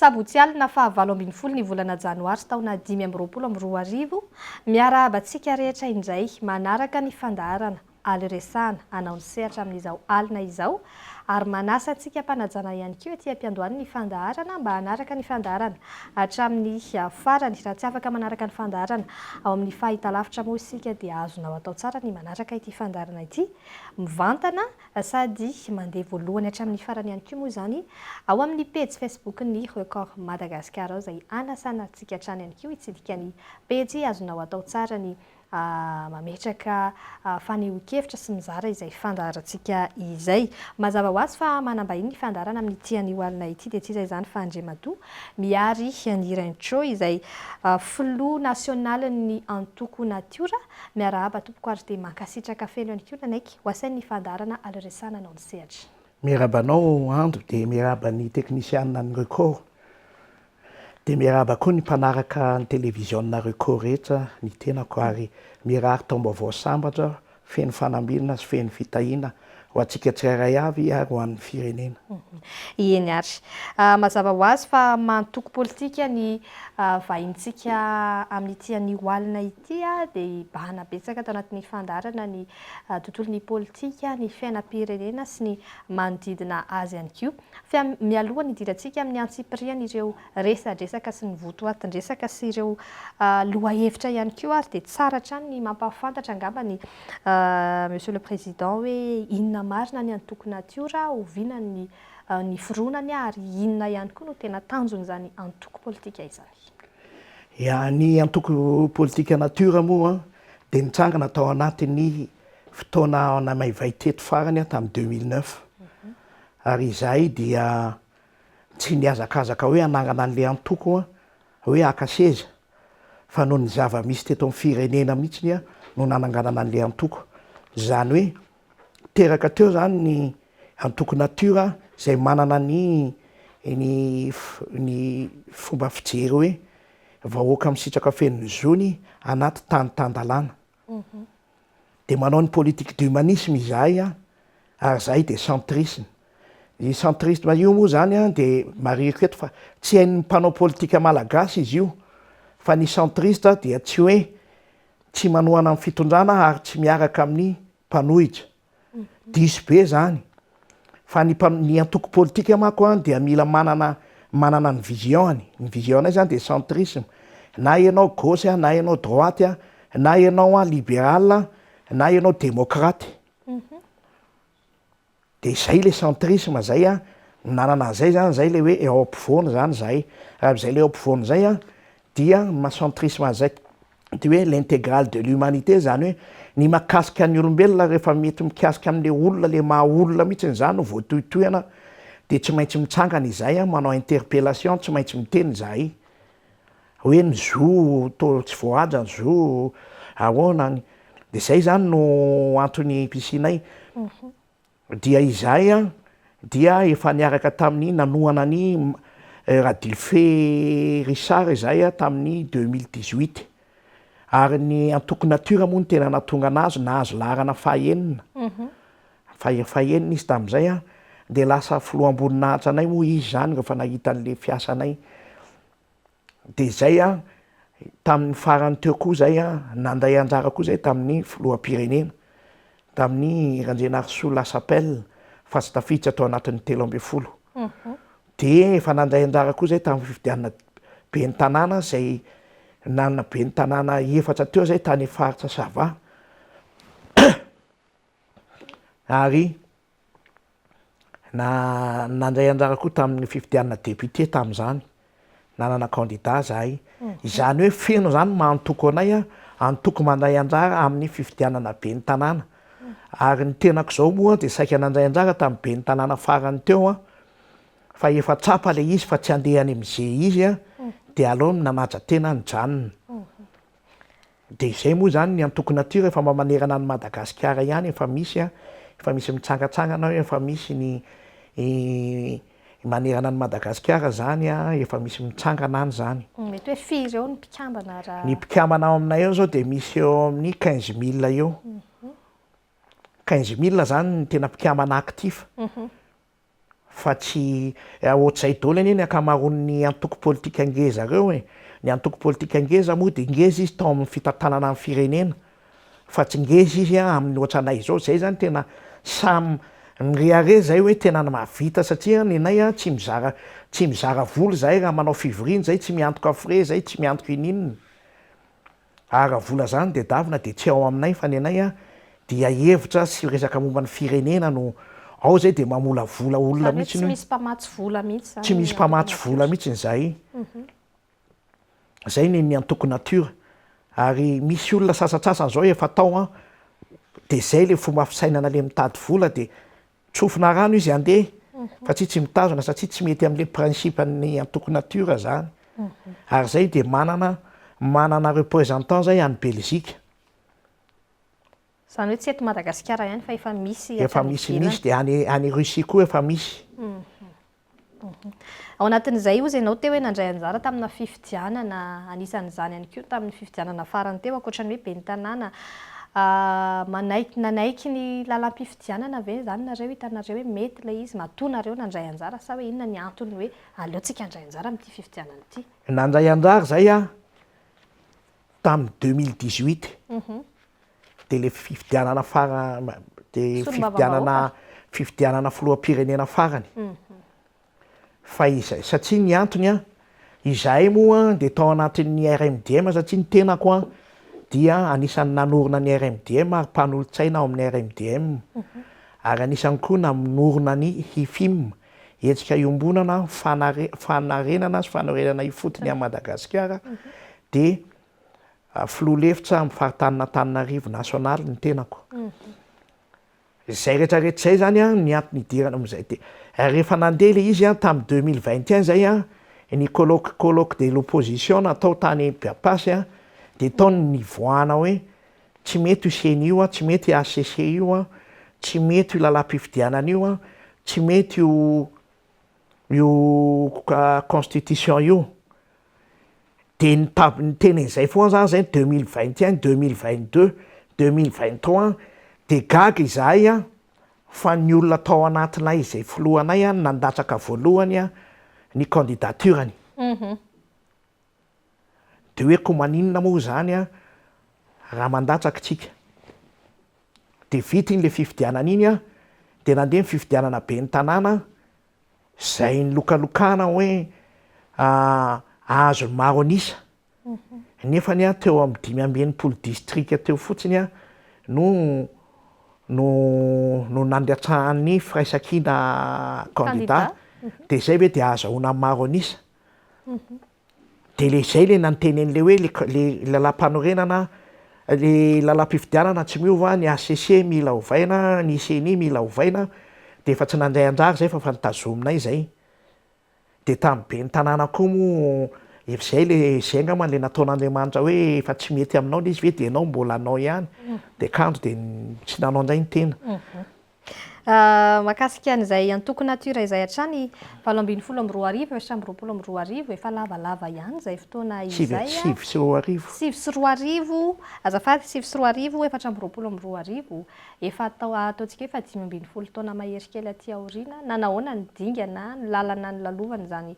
Sabotsy alina fa 7 ny volana janoary taona 2022 miarahabantsika rehetra indray manaraka ny fandaharana aliresana anao ny sehatra amin'izao alina izao ary manasa antsika mpanajana ihany koa etỳ am-piandohany ny fandaharana mba hanaraka ny fandaharana hatramin'ny farany raha tsy afaka manaraka ny fandaharana ao amin'ny fahitalavitra moa isika dia azonao atao tsara ny manaraka ity fandaharana ity mivantana sady mandeha voalohany hatramin'ny farany ihany koa moa izany ao amin'ny page Facebook ny Record Madagascar izay anasana antsika hatrany ihany koa hitsidika ny page azonao atao tsara ny mametraka fanehoan-kevitra sy mizara izay fandaharantsika izay mazava ho azy fa manambahiny ny fandaharana amin'ny tian'io alina ity dia tsy izay izany fa Andriamatoa miary ny Rentro izay filoha nasionaly ny antoko natiora miarahaba tompoko ary dia mankasitraka feno ihany koa nanaiky ho asain'ny fandaharana aliresana anao ny sehatra. Miarabanao Andro dia miaraba ny teknisianina ny Record dia miaraba koa ny mpanaraka ny televizionna Record rehetra ny tenako ary mirary taom-baovao sambatra feno fanambinana sy feno fitahiana ho antsika tsirairay avy ary ho an'ny firenena. Eny ary mazava ho azy fa mantoko politika ny vahintsika amin'ny tian'io alina ity dia bahana betsaka tao anatin'ny fandaharana ny tontolon'ny politika, ny fiainam-pirenena sy ny manodidina azy ihany koa. Fa mialoha ny dirantsika amin'ny antsipiriana ireo resadresaka sy ny votoatin-dresaka sy ireo lohahevitra ihany koa ary dia tsara hatrany ny mampahafantatra angamba ny Monsieur le Président hoe inona marina ny antoko natiora oviana ny fironany ary inona ihany koa no tena tanjony izany antoko politika izany. Ny antoko politika natiora moa dia nitsangana tao anatin'ny fotoana namaivay teto farany tamin'ny 2009 ary izay dia tsy niazakazaka hoe anangana an'ilay antoko hoe akaseza fa noho ny zava-misy teto amin'ny firenena mihitsy no nananganana an'ilay antoko izany hoe teraka teo izany ny antoko natiora izay manana ny fomba fijery hoe vahoaka misitraka feno zony anaty tany-tandalàna dia manao ny politique d'humanisme izahay ary izay dia centrisme. I centrisme io moa izany dia mariko eto fa tsy hain'ny mpanao politika malagasy izy io fa ny centriste dia tsy hoe tsy manohana amin'ny fitondrana ary tsy miaraka amin'ny mpanohitra. Diso be izany fa ny antoko politika manko dia mila manana ny vision. Ny vision izany dia centrisme. Na ianao gauche na ianao droite na ianao libéral na ianao démocrate. Dia izay ilay centrisme izay nanana an'izay zany izay ilay hoe eo ampovoany izany izay. Raha izay ilay eo ampovoany izay dia centrisme izay dia hoe l'intégrale de l'humanité izany hoe ny mahakasika ny olombelona rehefa mety mikasika amin'ilay olona ilay maha olona mihitsy izany no voatohitohana dia tsy maintsy mitsangana izay manao interpellation tsy maintsy miteny izahay hoe ny zo tsy voahaja ny zo ahoana dia izay izany no antony mpisinay dia izay dia efa niaraka tamin'ny nanohana ny Radulfe Richard izay tamin'ny 2018 ary ny antoko natiora moa ny tena natonga anazy nahazo laharana fahaenina fahaenina izy tamin'izay dia lasa filoam-boninahitra anay moa izy zany rehefa nahita an'ilay fiasanay dia izay tamin'ny farany teo koa izay nanday anjara koa izay tamin'ny filoham-pirenena tamin'ny Randrianarso Lasapelle fa tsy tafiditra tao anatin'ny 13 dia efa nanday anjara koa izay tamin'ny fifidianana ben'ny tanàna izay nanana ben'ny tanàna efatra teo izay tany faritra Sava ary nandray anjara koa tamin'ny fifidianana député tamin'izany nanana candidat zahay izany hoe feno izany mantoko anay antoko mandray anjara amin'ny fifidianana ben'ny tanàna ary ny tenako izao moa dia saika nandray anjara tamin'ny ben'ny tanàna farany teo fa efa tsapa ilay izy fa tsy andehany amin'izay izy dia aleo nanaja tena ny janona dia izay moa izany ny antoko natiora efa manerana ny Madagasikara ihany efa misy mitsangatsangana efa misy ny manerana ny Madagasikara izany efa misy mitsangana any izany. Mety hoe firy eo ny mpikambana raha ny mpikambana ao aminay eo zao dia misy eo amin'ny 15 000 eo 15 000 zany ny tena mpikambana actif fa tsy ohatr'izay daholo anie ny akamaroan'ny antoko politika angeza reo ny antoko politika angeza moa de ngeza izy tao amin'ny fitantanana amin'ny firenena fa tsy ngeza izy amin'ny ohatranay zao zay zany tena samy mireare zay hoe tena mahavita satria ny anay tsy mizara vola zahay raha manao fivoriana zay tsy miantoka frais zay tsy miantoka ininina raha vola zany de davina de tsy ao aminay fa ny anay dia hevitra sy resaka momba ny firenena no ao zay de mamola vola olona mihitsy tsy misy mpamatsy vola mihitsy tsy misy mpamatsy vola mihitsy zay zay ny antoko natura ary misy olona sasatsasany zao efa tao de zay le fomba fisainana le mitady vola de tsofina rano izy andeha fa tsy mitazona satria tsy mety am'le principe ny antoko natura zany ary zay de manana représentant zay any Belgique zany hoe tsy eto Madagasikara ihany fa efa misy de any Russie koa efa misy ao anatin'izay ozy ianao teo hoe nandray anjara tamina fifidianana anisan'izany ihany koa tamin'ny fifidianana farany teo ankoatran'ny hoe ben'ny tanàna nanaiky ny lalam-pifidianana ve zany nareo hitanareo hoe mety le izy matoanareo nandray anjara sa hoe inona ny antony hoe aleotsika handray anjara amin'ity fifidianana ity nandray anjara zay tamin'ny 2018 de le fifidianana de fifidianana filoham-pirenena farany fa izay satria ny antony izahay moa de tao anatin'ny RMDM satria ny tenako dia anisan'ny nanorona ny RMDM ary mpanolotsaina ao amin'ny RMDM ary anisan'ny koa nanorona ny HIFIM hetsika iombonana fanarenana sy fanorenana ifotony a Madagasikara de filoha-lefitra amin'ny faritany Antananarivo nasionaly ny tenako zay rehetrarehetra zay zany ny antony idirana am'izay de rehefa nandeha le izy tamin'ny 2021 zay ny colloque de l'opposition natao tany Biapasy de taony nivoahana hoe tsy mety io seny io tsy mety ACC io tsy mety io lalam-pifidianana io tsy mety io constitution io de ny tenin'izay foana zany zay 2021 2022 2023 de gaga izahay fa ny olona tao anatinay izay filohanay nandatsaka voalohany ny candidaturany de hoe ko maninona moa zany raha mandatsaka tsika de vita iny le fifidianana iny de nandeha ny fifidianana ben'ny tanàna zay ny lokalokana hoe ahazo ny maro anisa nefany teo amin'ny 5 district teo fotsiny no nandratsahan'ny firaisankina candidat de zay hoe de ahazahoana maro anisa de le zay le nantenen'le hoe le lalam-panorenana le lalam-pifidianana tsy miova ny ACC mila ovaina ny CNI mila ovaina de efa tsy nandray anjara zay fa nitazominay zay de tamin'ny ben'ny tanàna koa moa zay le zay angamba le nataon'Andriamanitra hoe efa tsy mety aminao le izy ve de ianao mbola anao ihany de kanto de tsy nanao an'izay ny tena mahakasika an'izay antoko natura izay hatrany 7 2022 efa lavalava ihany zay fotoana izay 7 azafady 7 efa ataontsika efa 5 taona mahery kely aty aoriana na nahoana ny dingana ny lalana ny lalovany zany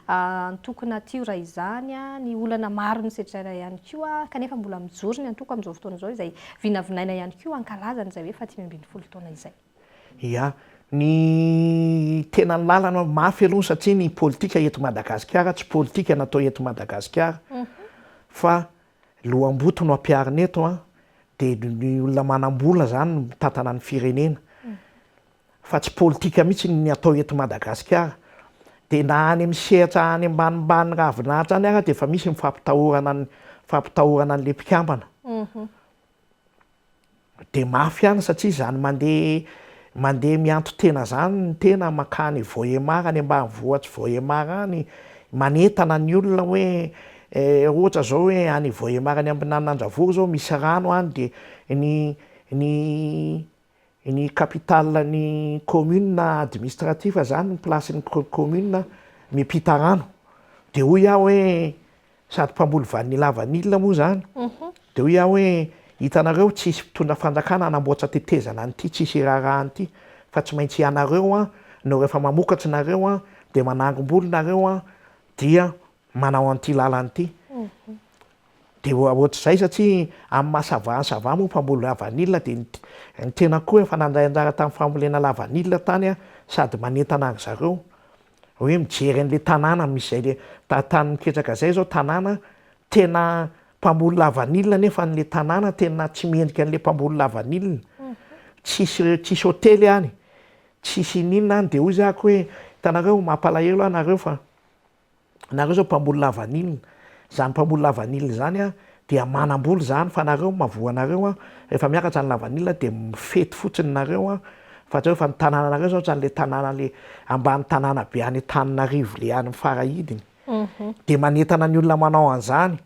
antoko natura izany ny olana maro ny sedrana ihany koa kanefa mbola mijoro ny antoko amin'izao fotoana izao izay vinavinaina ihany koa ankalazany zay hoe efa 5 taona izay ny tena ny lalana mafy aloha satria ny politika eto Madagasikara tsy politika natao eto Madagasikara fa lohamboto no ampiarina eto de ny olona manam-bola zany no mitantana ny firenena fa tsy politika mihitsy ny atao eto Madagasikara de na any amin'ny sehatra any ambanimbany ravinahitra any de efa misy fampitahorana an'le mpikambana de mafy ihany satria zany mandeha mianto tena zany ny tena makany voemara any ambanivohitra voemara any manentana ny olona hoe ohatra zao hoe any voemara any ambinan'Andravory zao misy rano any de ny capitale ny commune administratif zany ny placen'ny commune mipita rano de hoy hoe sady mpamboly vanila vanila moa zany de hoy hoe hitanareo tsisy mpitondra fanjakana anamboatra tetezana an'ity tsisy raharaha an'ity fa tsy maintsy ianareo no rehefa mamokatsy nareo a de manangom-bolo nareo a dia manao an'ity lalany ity de ohatr'izay satria amin'ny mahasavasava moa mpamboly lavanila de ny tena koa efa nandray anjara tamin'ny fambolena lavanila tany a sady manentana zareo hoe mijery an'le tanàna misy zay le tany miketraka zay zao tanàna tena mpamboly lavanila nefa n'le tanàna tena tsy mendrika an'le mpamboly lavanilina tsisy hôtely any tsisy ninona any de hoy zako hoe hitanareo mampalahelo anareo fa nareo zao mpamboly lavanilina zany mpamboly lavanilina zany a dia manam-boly zany fa nareo mavoanareo a rehefa miakatra ny lavanilina de mifety fotsiny nareo a fa tsao fa ny tanàna nareo zao zany le tanàna le ambany tanàna be any Antananarivo le any farahidiny de manentana ny olona manao an'izany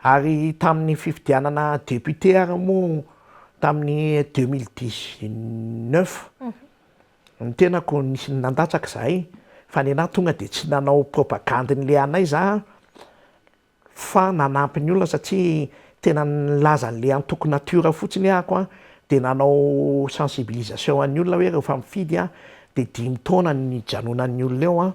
ary tamin'ny fifidianana député ary moa tamin'ny 2019 ny tenako nisy nandatsaka zahay fa ny anahy tonga de tsy nanao propagandin'le anay za fa nanampy ny olona satria tena nilaza n'le antoko natiora fotsiny ahako a de nanao sensibilisation an'ny olona hoe rehefa mifidy a de 5 taona ny janonan'ny olona eo a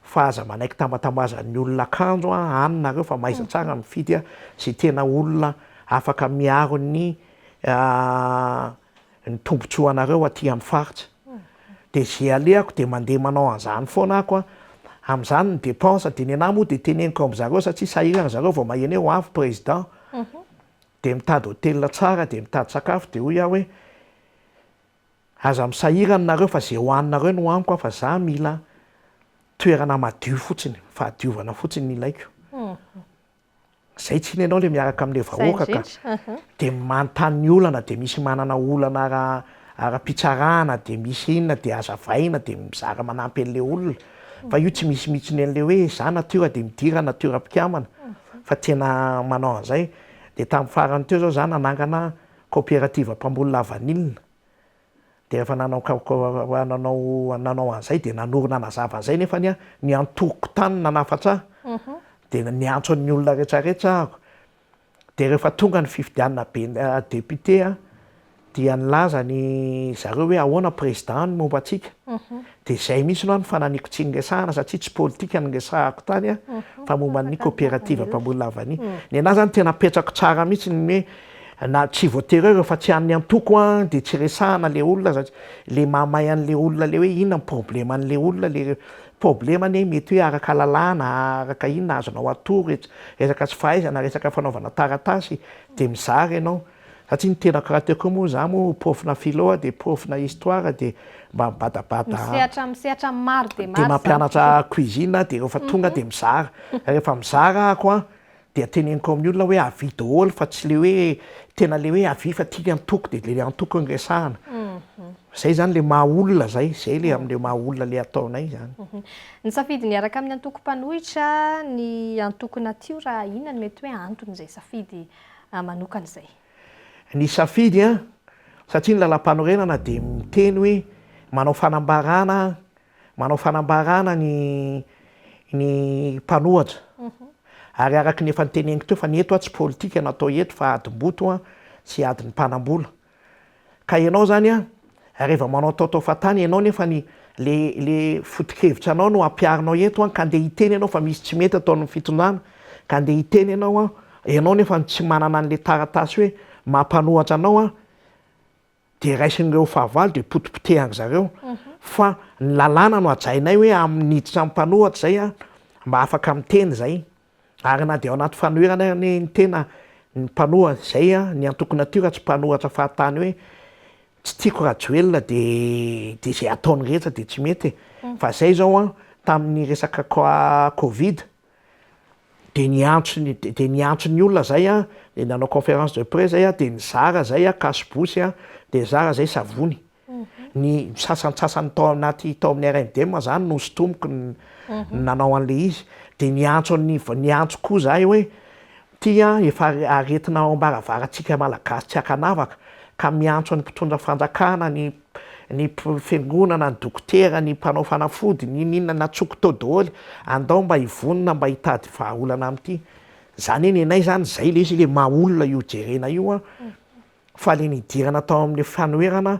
fa aza manaiky tambatambazan'ny olona akanjo a any nareo fa maiza tsara mifidy a zay tena olona afaka miaro ny tombontsoanareo aty amin'ny faritra de zay aleako de mandeha manao an'izany foana ako a amin'izany ny dépense de ny anahy moa de teneniko amin'zareo satria sahirana zareo vao maheno hoe ho avy président de mitady hôtel tsara de mitady sakafo de hoy aho hoe aza misahirana nareo fa zay hoaninareo no hoaniko fa za mila toerana madio fotsiny fahadiovana fotsiny ny ilaiko zay tsy nenao le miaraka amin'le vahoaka ka de manontany ny olana de misy manana olana ara-pitsarana de misy inona de azavaina de mizara manampy an'le olona fa io tsy misy mihitsiny an'le hoe za natiora de midira natiora mpikamana fa tena manao an'izay de tamin'ny farany teo zao za nanangana coopérative mpamboly lavanilina de rehefa nanao an'izay de nanorona nazava an'izay nefa ny antoko tany nanafatra de niantso ny olona rehetrarehetra ako de rehefa tonga ny fifidianana député a dia nilaza ny zareo hoe ahoana président ny momba atsika de zay mihitsy no a ny fananiko tsy ngesahana satria tsy politika ngesahako tany a fa momba ny coopérative mpamboly lavanilina ny anahy zany tena petrako tsara mihitsy ny hoe na tsy voatery hoe rehefa tsy an'ny antoko a de tsy resahana le olona satria le mahamay an'le olona le hoe inona ny problème an'le olona le problemany mety hoe araka lalàna araka inona azonao atoro resaka tsy fahaizana resaka fanaovana taratasy de mizary ianao satria ny tena karaha teoko moa za moa profina philo de profina histoire de mba mibadabada misehatra maro de mampianatra cuisine de rehefa tonga de mizara rehefa mizara ako a de ateneniko amin'ny olona hoe avy daholo fa tsy le hoe tena le hoe avy fa tia antoko de le antoko nresahana zay zany le maha olona zay le am'le maha olona le ataonay zany ny safidy ny araka amin'ny antoko mpanohitra ny antoko natiora inona ny mety hoe antony zay safidy manokana zay ny safidy a satria ny lalam-panorenana de miteny hoe manao fanambarana ny mpanohatra ary araka ny efa niteneniko teo fa ny eto a tsy politika natao eto fa adim-boto a sy adin'ny mpanambola ka ianao zany a rehefa manao taotao fatany ianao nefa le foto-kevitra anao no ampiarinao eto a ka andeha hiteny ianao fa misy tsy mety ataon'ny fitondrana ka andeha hiteny ianao a ianao nefa tsy manana an'le taratasy hoe mampanohatra anao a de raisin'ireo fahavalo de potipotehany zareo fa ny lalàna no ajainay hoe amin'niditra amin'ny mpanohatra zay a mba afaka miteny zay ary na de ao anaty fanoherana ny tena ny mpanohatra zay a ny antoko natiora tsy mpanohatra fahatany hoe tsy tiako rajoelona de zay ataony rehetra de tsy mety fa zay zao a tamin'ny resaka covid de niantso ny olona zay a de nanao conférence de presse zay a de nizara zay a kasibosy a de zara zay savony ny sasantsasany tao amin'ny RMDM zany no sotomoko nanao an'le izy de niantso koa zahay hoe tia efa aretina ao ambaravarantsika malagasy tsy akanavaka ka miantso ny mpitondra fanjakana ny fiangonana ny dokotera ny mpanao fanafody ninona natsoko tao daholo andao mba hivonona mba hitady vahaolana am'ty zany eny anay zany zay le izy le maha olona io jerena io a fa le nidirana tao amin'ny fanoherana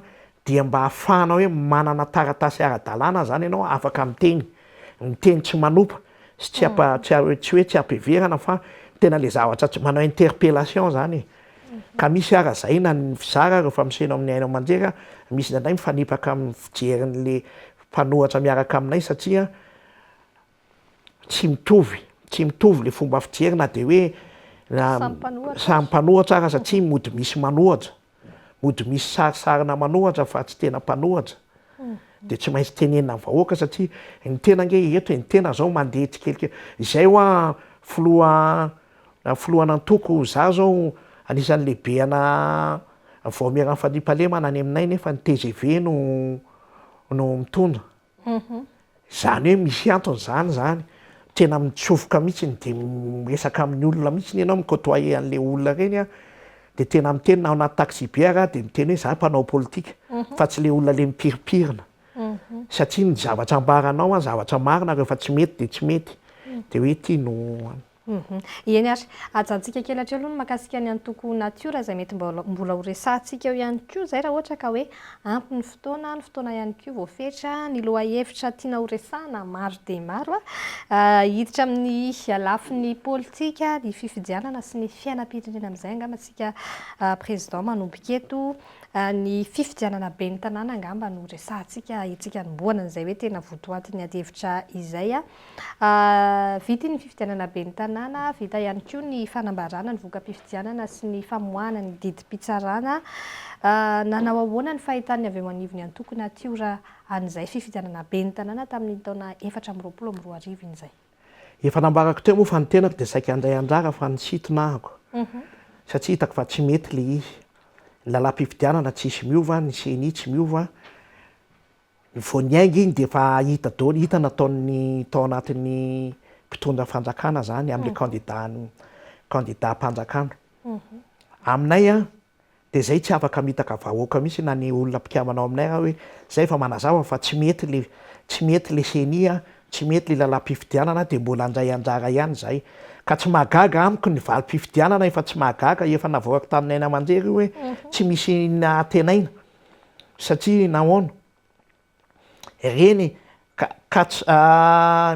dia mba hahafahanao hoe manana taratasy ara-dalàna zany ianao afaka miteny tsy manopa sy tsy hoe tsy ampiverana fa tena le zavatra tsy manao interpellation zany ka misy ara zay na ny fizara rehefa miseno amin'ny ainao aman-jery misy nandray mifanipaka amin'ny fijerin'le mpanohatra miaraka aminay satria tsy mitovy le fomba fijery na de hoe samy mpanohatra ara satria mody misy manohatra mody misy sarisarina manohatra fa tsy tena mpanohatra de tsy maintsy tenenina ny vahoaka satria ny tena nge eto ny tena zao mandeha tsikelikely izay hoa filohana antoko za zao anisan'ny lehibe ana vao miarany fanipalemana any aminay nefa ny TGV no mitondra zany hoe misy antony zany tena mitsofoka mihitsy de miresaka amin'ny olona mihitsy ianao mikotoyer an'le olona reny de tena miteny na anaty taxi be ara de miteny hoe za mpanao politika fa tsy le olona le mipiripirina satria ny zavatra ambaranao zavatra marina rehefa tsy mety de tsy mety de hoe ty no eny ary ajantsika kely hatreo aloha no makasika ny antoko natiora zay mety mbola ho resahantsika eo ihany koa zay raha ohatra ka hoe ampy ny fotoana ihany koa voafetra ny loha hevitra tiana ho resahana maro de maro hiditra amin'ny lafiny politika ny fifidianana sy ny fiainam-pirenena amin'izay angamantsika président manomboka eto ny fifidianana be ny tanàna angamba no resahantsika itsika nomboana an'izay hoe tena votoatiny ady-hevitra izay vita ny fifidianana be ny tanàna vita ihany koa ny fanambarana ny voka-pifidianana sy ny famoahana ny didim-pitsarana nanao ahoana ny fahitany avy eo anivony antoko natiora an'izay fifidianana be ny tanàna tamin'ny taona 2024 izay efa nambarako teo moa fa ny tenako de saika andray anjara fa ny sitonahako satria hitako fa tsy mety le izy ny lalam-pifidianana tsisy miova ny seni tsy miova vao niainga iny de efa hita daholo hita nataony tao anatin'ny mpitondra fanjakana zany amin'ny candidat mpanjakana aminay de zay tsy afaka mitaka vahoaka mihitsy na ny olona mpikamanao aminay raha hoe zay fa manazava fa tsy mety le seni tsy mety le lalam-pifidianana de mbola andray anjara ihany zay ka tsy mahagaga amiko ny valim-pifidianana efa tsy mahagaga efa navoaka taminay aman-jery hoe tsy misy natenaina satria nahoana reny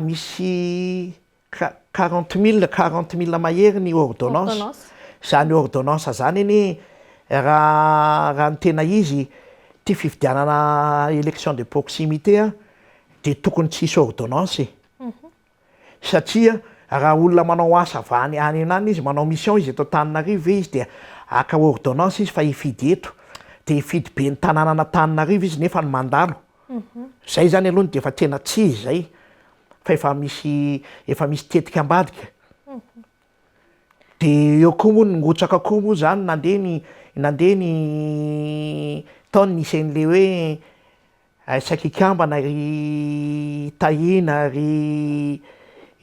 misy 40 000 mahery ny ordonnance zany ordonnance zany iny raha ny tena izy ty fifidianana élection de proximité de tokony tsisy ordonnance satria raha olona manao asa vany any anany izy manao mission izy eto Antananarivo izy de aka ordonnance izy fa hifidy eto de hifidy be ny tanàna na Antananarivo izy nefa ny mandalo zay zany aloha de efa tena tsy izy zay fa efa misy tetika ambadika de eo koa moa ngotraka koa moa zany nandeha ny taony nisen'le hoe sakikambana ry tahina ry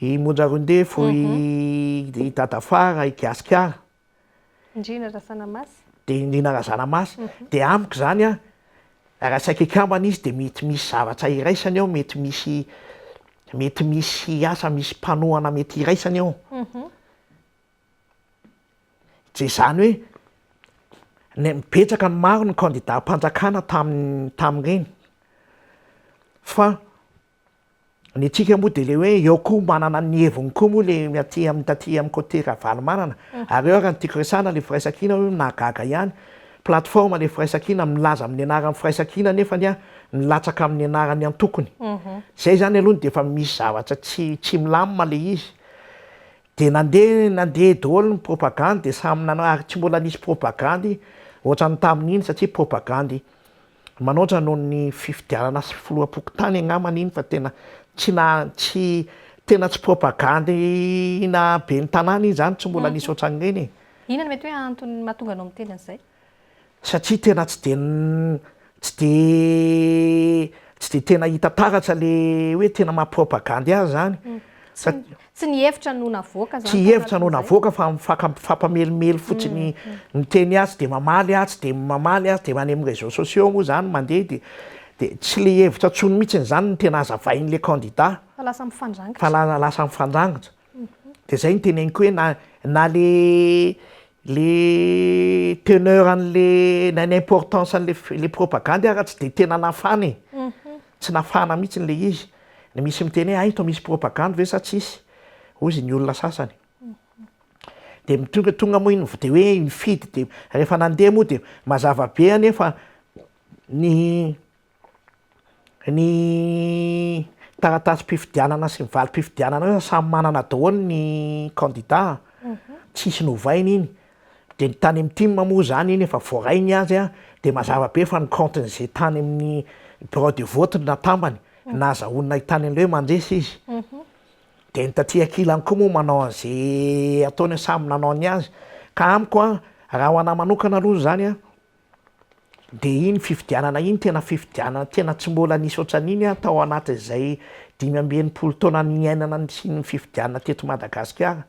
Monjarondefo i Dadafara i Gasikara indrina razanamasy de indrina razanamasy de amiko zany raha sakikambana izy de mety misy zavatra iraisany ao mety misy asa misy mpanohana mety iraisany ao de zany hoe mibetsaka ny maro ny candidat mpanjakana tam'ireny fa ny atsika moa de le hoe eo koa manana ny heviny koa moa le taty amin'ny côté Ravalomanana ary eo raha ny tiako resahana le firaisakina hoe nahagaga ihany plateforme le firaisakina milaza amin'ny anaran'ny firaisakina nefany nilatsaka amin'ny anarany antokony zay zany aloha de efa misy zavatra tsy milamina le izy de nandeha daholo ny propagande de samy nanao ary tsy mbola nisy propagandy ohatrany tamin'iny satria propagandy manoatra noho ny fifidianana sy filoham-pokotany agnamana iny fa tena tsy propagandy na be ny tanàna iny zany tsy mbola nisy ohatran'ireny inona mety hoe antony mahatonga anao miteny an'izay satria tena tsy de tena hita taratra le hoe tena maha-propagandy azy zany tsy ny hevitra no navoaka zany tsy hevitra no navoaka fa fampamelimely fotsiny ny teny azy de mamaly azy de mamaly azy de many amin'ny réseaux sociaux moa zany mandeha de tsy le hevitra tsony mihitsy zany ny tena azavain'le candidat fa lasa mifandrangotra de zay ny teneniko hoe na le le teneur an'le nany importance an'le propagande raha tsy de tena nafana tsy nafana mihitsy n'le izy ny misy miteny hoe to misy propagande ve sa tsisy ozy ny olona sasany de tonga moa iny de hoe mifidy de rehefa nandeha moa de mazava be anefa ny taratasy-pifidianana sy mivalim-pifidianana samy manana daholo ny candidat tsisy novainy iny de ny tany amin'ny team moa zany iny efa voarainy azy de mazava be fa ny compten'izay tany amin'ny bureau de vote natambany nazahoana hitany an'le hoe mandresy izy de ny taty ankilany koa moa manao an'izay ataony samy nanao ny azy ka amiko raha ho anahy manokana aloha zany de iny fifidianana iny tena fifidianana tena tsy mbola nisy ohatran'iny tao anatin'izay 5 taona ny ainana sy ny fifidianana teto Madagasikara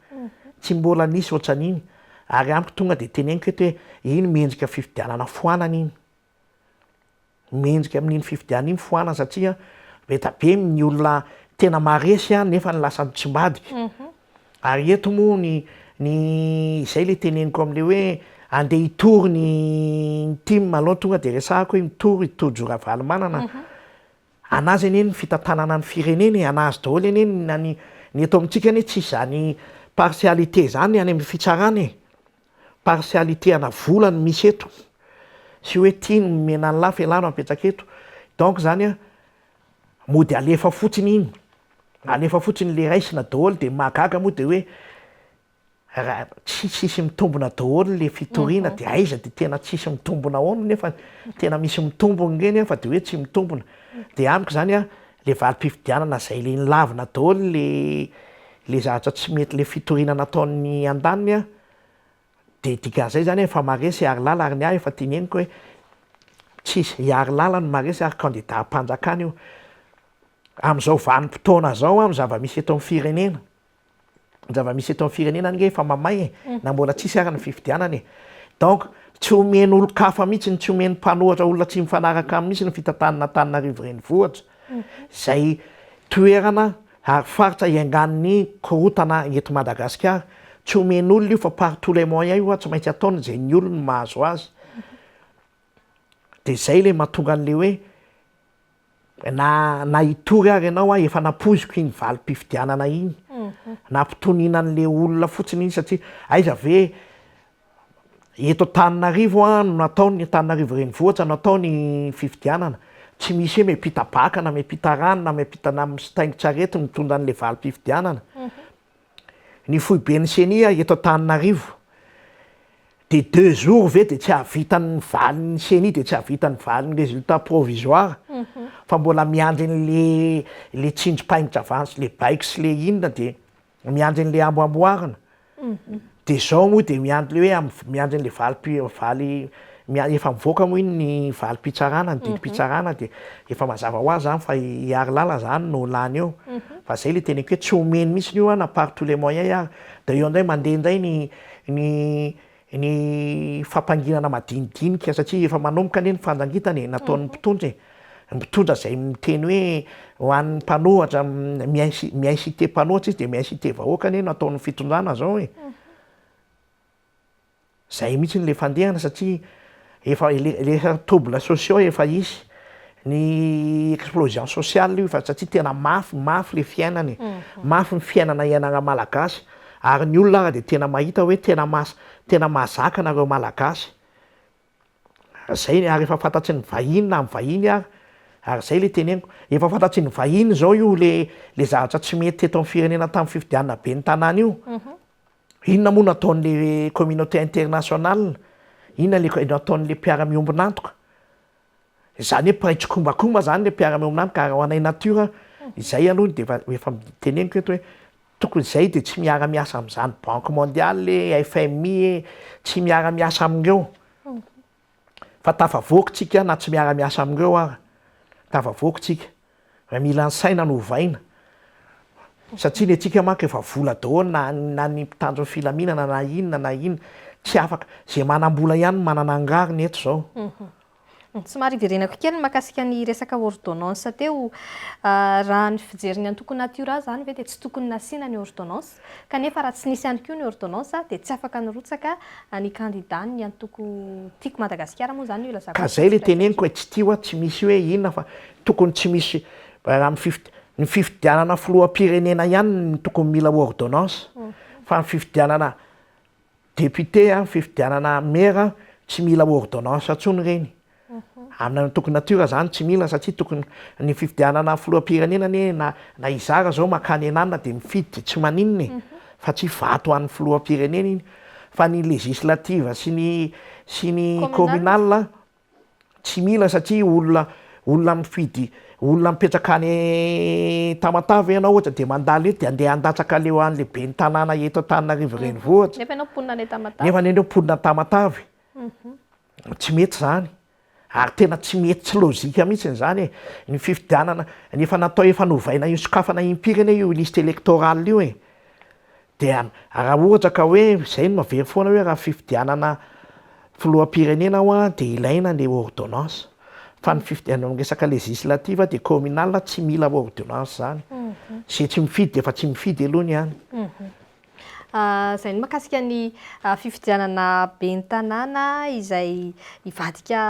tsy mbola nisy ohatran'iny ary amiko tonga de teneniko eto hoe iny mendrika fifidianana foanana iny mendrika amin'iny fifidianana iny foanana satria beta be ny olona tena maresy nefa ny lasa mitsimbadika ary eto moa ny izay le teneniko am'le hoe andeha hitory ny team aloha tonga de resahako hoe mitory tojora valimanana anazy eny ny fitantanana ny firenena anazy daholo eny ny eto amintsika anie tsy zany partialité zany any amin'ny fitsarana partialité ana volany misy eto sy hoe tiany mena ny lafa elano apetraka eto donc zany mody alefa fotsiny iny alefa fotsiny le raisina daholo de magaga moa de hoe raha tsisy mitombona daholo le fitoriana de aiza de tena tsisy mitombona ono nefa tena misy mitombona ngeny fa de hoe tsy mitombona de amiko zany le valim-pifidianana zay le nilavina daholo le zavatra tsy mety le fitoriana nataon'ny andaniny de dikan'izay zany efa maresy ary lala ary ny ahy efa teneniko hoe tsisy hiary lala no maresy ary candidat am-panjakana io am'izao vanim-potoana zao amin'ny zava-misy eto amin'ny firenena zava-misy eto amin'ny firenena nge efa mamay na mbola tsisy ary ny fifidianana donc tsy omeny olo-kafa mihitsy tsy omeny mpanohatra olona tsy mifanaraka amin'n'misy ny fitantanana Antananarivo renivohitra zay toerana ary faritra iangan'ny korotana eto Madagasikara tsy omeny olona io fa par tous les moyens io tsy maintsy ataony zay ny olony mahazo azy de zay le mahatonga an'le hoe na hitory ary ianao efa napoziko iny valim-pifidianana iny nampitonina an'le olona fotsiny iny satria aiza ve eto Antananarivo no nataony Antananarivo renivohitra natao ny fifidianana tsy misy hoe miampita baka na miampita rano na miampita na mitaingin-tsarety mitondra an'le valim-pifidianana ny foibe ny senia eto Antananarivo de 2 jours ve de tsy havitan'ny valin'ny senia de tsy havitan'ny valin'ny résultat provisoire fa mbola miandry le tsindrim-paingitra avany le baiko sy le inona de miandry n'le amboamboarina de zao moa de miandry le hoe miandry n'le valy efa mivoaka moa iny ny valim-pitsarana ny didim-pitsarana de efa mazava ho azy zany fa hiary lala zany no lany eo fa zay le teneniko hoe tsy omeny mihitsy io na par tous les moyens ary de eo ndray mandeha ndray ny fampanginana madinidinika satria efa manomboka anie ny fandrangitany nataon'ny mpitondra zay miteny hoe ho an'ny mpanohatra mi-incité mpanohatra izy de mi-incité vahoaka anie nataon'ny fitondrana zao zay mihitsy le fandehana satria efa le troubles sociaux efa isy ny explosion sociale io fa satria tena mafy le fiainany mafy ny fiainana iainana malagasy ary ny olona ary de tena mahita hoe tena mahazaka nareo malagasy zay ary efa fantatry ny vahiny na amin'ny vahiny ary zay le teneniko efa fantatry ny vahiny zao io le zavatra tsy mety eto amin'ny firenena tamin'ny fifidianana be ny tanàna io inona moa nataon'le communauté internationale inona nataon'le mpiara-miombonantoka zany hoe praitsokombakomba zany le mpiara-miombonantoka ary ho anay natiora izay aloha de efa teneniko eto hoe tokony zay de tsy miara-miasa amin'izany banque mondiale le FMI tsy miara-miasa amindreo fa tafavoakytsika na tsy miara-miasa amindreo ary tafavoakytsika mila ny saina no ovaina satria ny atsika manko efa vola daholo na ny mpitandro ny filaminana na inona tsy afaka zay manam-bola ihany manana angariny eto zao Somary iverenako kely mahakasika ny resaka ordonnance teo raha ny fijeriny antoko natiora zany ve dia tsy tokony nasiana ny ordonnance kanefa raha tsy nisy ihany koa ny ordonnance dia tsy afaka nyrotsaka ny candidat ny antoko tiako Madagasikara moa zany ilazako ka zay le teneniko hoe tsy tia hoa tsy misy hoe inona fa tokony tsy misy ny fifidianana filoham-pirenena ihany ny tokony mila ordonnance fa ny fifidianana député fifidianana maire tsy mila ordonnance atsony reny amina tokony natiora zany tsy mila satria tokony ny fifidianana filoham-pirenena na izara zao makany anana dia mifidy tsy maninony fa tsy vato an'ny filoham-pirenena iny fa ny législative sy ny communal tsy mila satria olona mifidy olona mipetraka any Tamatave ianao ohatra dia mandalo eto dia andeha handatsaka leo an'le be ny tanàna eto Antananarivo renivohitra nefa ianao mponina any Tamatave nefa neneo mponina Tamatave tsy mety zany ary tena tsy mety tsy lôzika mihitsy zany ny fifidianana nefa natao efa novaina io sokafana impirana io liste électorale io dia raha ohatra ka hoe zay no mavery foana hoe raha fifidianana filoham-pirenena ao dia ilaina le ordonnance fa ny fifidianana resaka législative dia communal tsy mila ordonnance zany zay tsy mifidy efa tsy mifidy aloha ny any zay ny mahakasika ny fifidianana be ny tanàna izay ivadika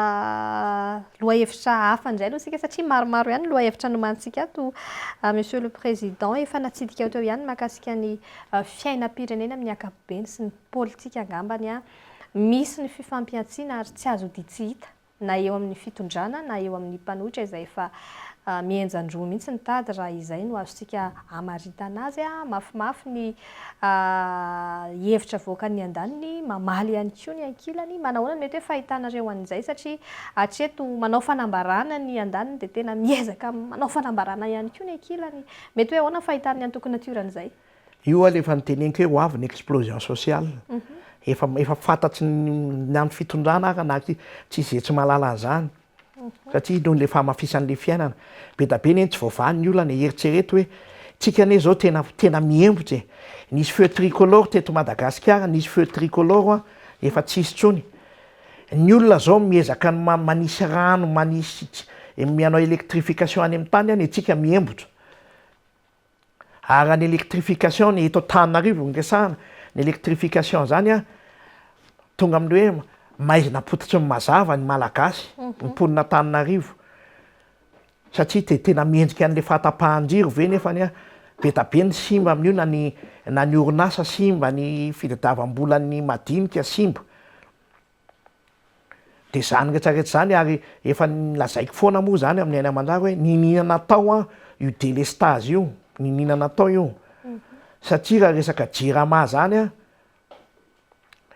lohahevitra hafa indray aloha sika satria maromaro ihany lohahevitra nomantsika ato monsieur le président efa natsidika teo ihany mahakasika ny fiainam-pirenena amin'ny ankapobeny sy ny politika angambany misy ny fifampiantsiana ary tsy azo dia tsy hita na eo amin'ny fitondrana na eo amin'ny mpanohitra izay efa mienjan-droa mihitsy ny tady raha izay no azontsika hamaritana azy mafimafy ny hevitra voaka ny andaniny mamaly ihany koa ny ankilany manahoana mety hoe fahitanareo an'izay satria hatreto manao fanambarana ny andaniny dia tena miezaka manao fanambarana ihany koa ny ankilany mety hoe ahoana fahitany antoko natiran'izay io alefa nyteneniko hoe ho avy ny explosion sociale efa fantatsy ny amin'ny fitondrana ary na tsy zay tsy mahalala an'izany satria noho le famafisan'le fiainana be da be neny tsy voavany ny olona ny eritsereto hoe tsika ane zao tena miembotra nisy feu tricolore teto Madagasikara nisy feu tricolore efa tsisy tsony ny olona zao miezaka manisy rano manisy mianao électrification any amin'ny tany any tsika miembotra ary ny électrification ny eto Antananarivo ny resahana ny électrification zany tonga amin'ny hoe maizina pototry ny mazava ny malagasy mponina Antananarivo satria tena miendrika an'le fahatapahan-jiro ve nefa be da be ny simba amin'io na ny orinasa simba ny fitadiavam-bolan'ny madinika simba dia zany rehetrarehetra zany ary efa nilazaiko foana moa zany amin'ny aina aman-jara hoe ninina natao io délestage io ninina natao io satria raha resaka jirama zany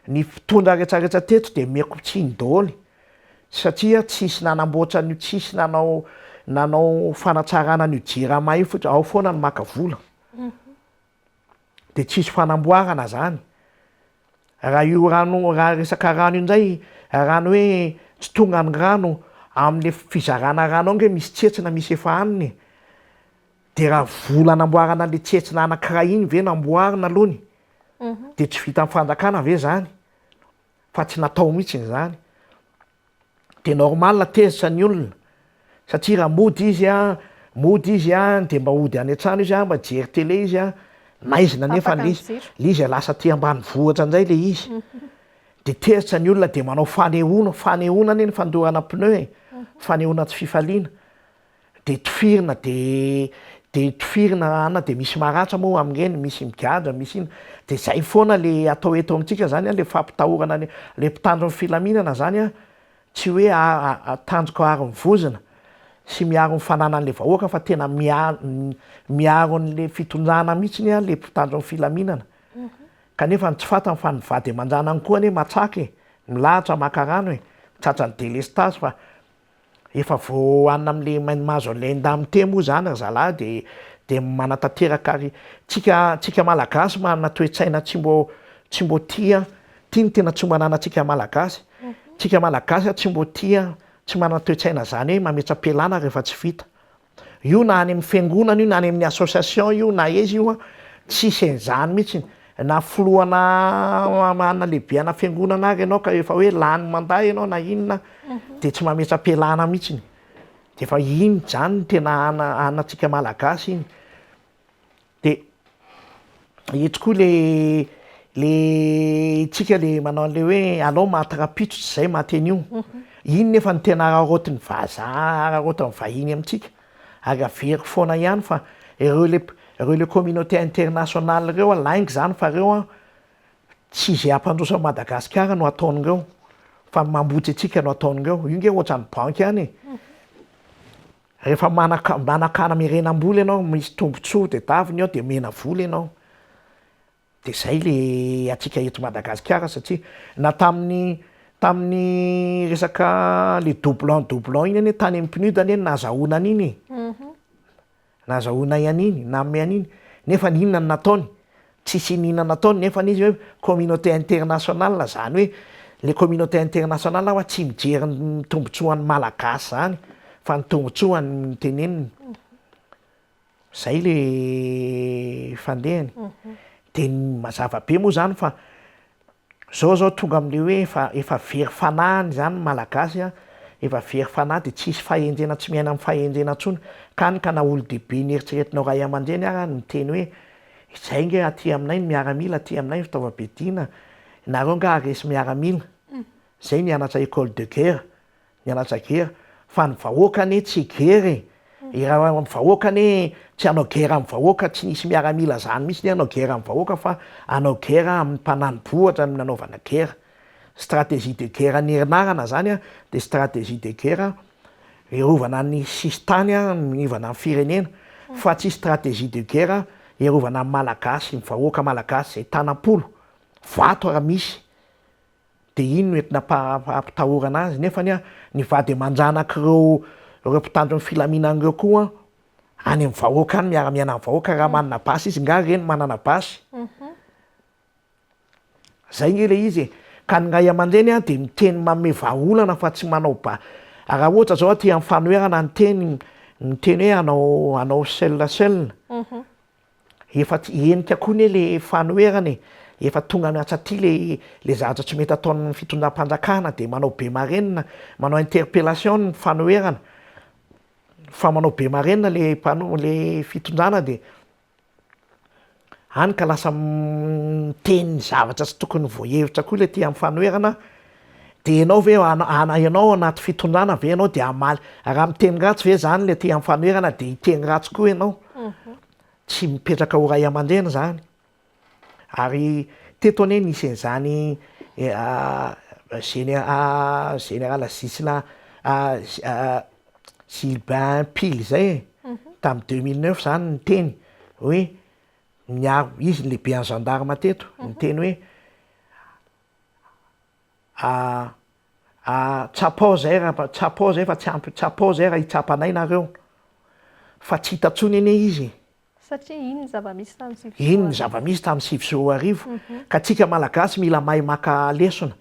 ny fitondra rehetrarehetra teto dia meko tsiny daholo satria tsisy nanamboatra n'io tsisy nanao fanatsarana n'io jirama io fotsy ao foana ny maka vola dia tsisy fanamboarana zany raha io rano raha resaka rano indray rano hoe tsy tonga ny rano amin'le fizarana rano ao nge misy tsetsina misy efa aniny dia raha vola namboarana le tsetsina anankiray iny ve namboarina alohany dia tsy vita amin'ny fanjakana ve zany fa tsy natao mihitsy zany dia normal tezitra ny olona satria raha mody izy dia mba hody any an-trano izy mba jery tele izy maizina nefa le izy lasa ty ambany vohatra indray le izy dia tezitra ny olona dia manao fanehoana eny fandorana pneu fanehoana tsy fifaliana dia tofirina dia tofirina ana dia misy maratra moa amin'ireny misy migadra misy ina dia zay foana le atao eto amintsika zany le fampitahorana le mpitandro ny filaminana zany tsy hoe tanjoko ary mivozina sy miaro ny fananan'le vahoaka fa tena miaro n'le fitondrana mihitsy le mpitandro ny filaminana kanefa tsy fatany fa nivady aman-janany koa ane matsaky milahatra makarano mitratra ny délestage fa efa vo anina amin'le mahazo lendamite moa zany ry zalahy dia manatanteraka ary tsika malagasy manana toe-tsaina tsy mbo tia ny tena tsy manana tsika malagasy tsika malagasy tsy mbo tia tsy manana toe-tsaina zany hoe mametra-pialana rehefa tsy vita io na any amin'ny fiangonana io na any amin'ny association io na ezy io tsisy an'izany mihitsy na filohana manana lehibe ana fiangonana ary ianao ka efa hoe lany manday ianao na inona de tsy mametsa-pialana mihitsiny de efa iny zany tena anatsika malagasy iny de ito koa le tsika le manao an'le hoe alao mahatarapitso tsy zay mahaten'io iny nefa ny tena rarotin'ny vazaha rarotin'ny vahiny amintsika ary avery foana ihany fa ireo le communauté internationale reo laingy zany fa reo a tsy zay ampandrosa Madagasikara no ataon'ireo fa mambotsy atsika no ataon'ireo io nge ohatran'ny banky any rehefa manakana mirenam-bola ianao misy tombontsoa de daviny ao de mena vola ianao de zay le atsika eto Madagasikara satria na tamin'ny resaka le doublon iny anie tany amin'ny PNUD anie nazahoana an'iny nazahoana ian'iny naome an'iny nefa ninona ny nataony tsisy ninona nataony nefa n'izy hoe communauté internationale zany hoe le communauté internationale hoa tsy mijery ny tombontsoan'ny malagasy zany fa ny tombontsoany teneniny zay le fandehany de mazava be moa zany fa zao tonga am'le hoe efa very fanahiny zany malagasy efa very fanahy de tsisy fahendrena tsy miaina amin'ny fahendrena ntsony ka na olo dehibe nieritreretinao ray aman-dreny ary miteny hoe zay nge aty aminay ny miaramila aty aminay fitaovam-piadiana nareo nga aresy miaramila zay nianatra école de guerre nianatra guerre fa ny vahoaka anie tsy guerre raha amin'ny vahoaka anie tsy hanao guerre amin'ny vahoaka tsy nisy miaramila zany mihitsy hanao guerre amin'ny vahoaka fa hanao guerre amin'ny mpananobohatra amin'ny nanaovana guerre stratégie de guerre nierinarana zany de stratégie de guerre iarovana ny sistany mivana ny firenena fa tsy stratégie de guerre iarovana ny malagasy ny vahoaka malagasy zay tanam-polo vato raha misy de iny no entina ampitahorana azy nefany ny vady aman-janak'ireo mpitandro ny filaminan'ireo koa any amin'ny vahoaka any miara-miaina amin'ny vahoaka raha manana basy izy nga reny manana basy zay nge le izy ka ny ray aman-dreny de miteny manome vahaolana fa tsy manao raha ohatra zao ty amin'ny fanoerana ny teny hoe anao seul efa enika koa ne le fanoerana efa tonga miatsaty le zavatra tsy mety ataon'ny fitondram-panjakana de manao be marenina manao interpellation ny fanoerana fa manao be marenina le fitondrana de any ka lasa miteny zavatra tsy tokony voahevitra koa le ty amin'ny fanoerana de ianao ve ianao anaty fitondrana ve ianao de amaly raha miteny ratsy ve zany le ty amin'ny fanoerana de hiteny ratsy koa ianao tsy mipetraka ho ray aman-dreny zany ary teto anie nisy an'izany général Zisla Sylvain Pile zay tamin'ny 2009 zany ny teny hoe miaro izy lehibe any gendarme teto ny teny hoe tsapao zay fa tsy ampy tsapao zay raha hitsapanay nareo fa tsy hitantsony anie izy satria iny ny zava-misy tamin'ny 2010 ka tsika malagasy mila mahay maka lesona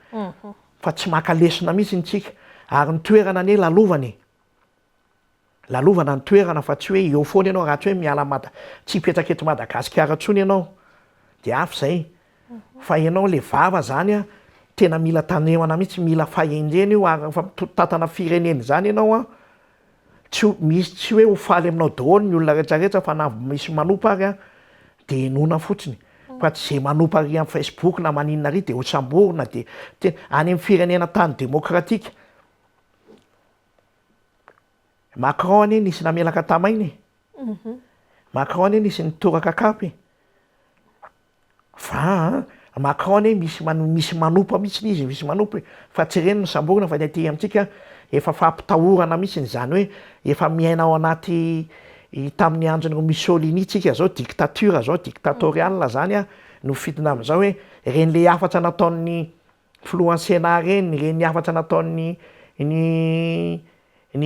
fa tsy maka lesona mihitsy ntsika ary ny toerana anie lalovana ny toerana fa tsy hoe eo foana ianao raha tsy hoe miala tsy hipetraka eto Madagasikara ntsony ianao de afy zay fa ianao le vava zany tena mila tanehana mihitsy mila fahendrena io ary fa tatana fireneny zany ianao misy tsy hoe ho faly aminao daholo ny olona rehetrarehetra fa na misy manopa ary de nona fotsiny fa tsy zay manopa ary amin'ny Facebook na maninona ry de ho samborona de any amin'ny firenena tany demokratika Macron anie nisy namelaka tamainy Macron anie nisy nitoraka kapy fa Macron anie misy manopa mihitsy izy misy manopa fa tsy reny ny samborona fa ty amintsika efa fampitahorana mihitsy zany hoe efa miaina ao anaty tamin'ny andron'ireo Mussolini tsika zao dictature zao dictatorial zany no fitona am'izao hoe reny le afatra nataon'ny filohantsena reny afatra nataon'ny ny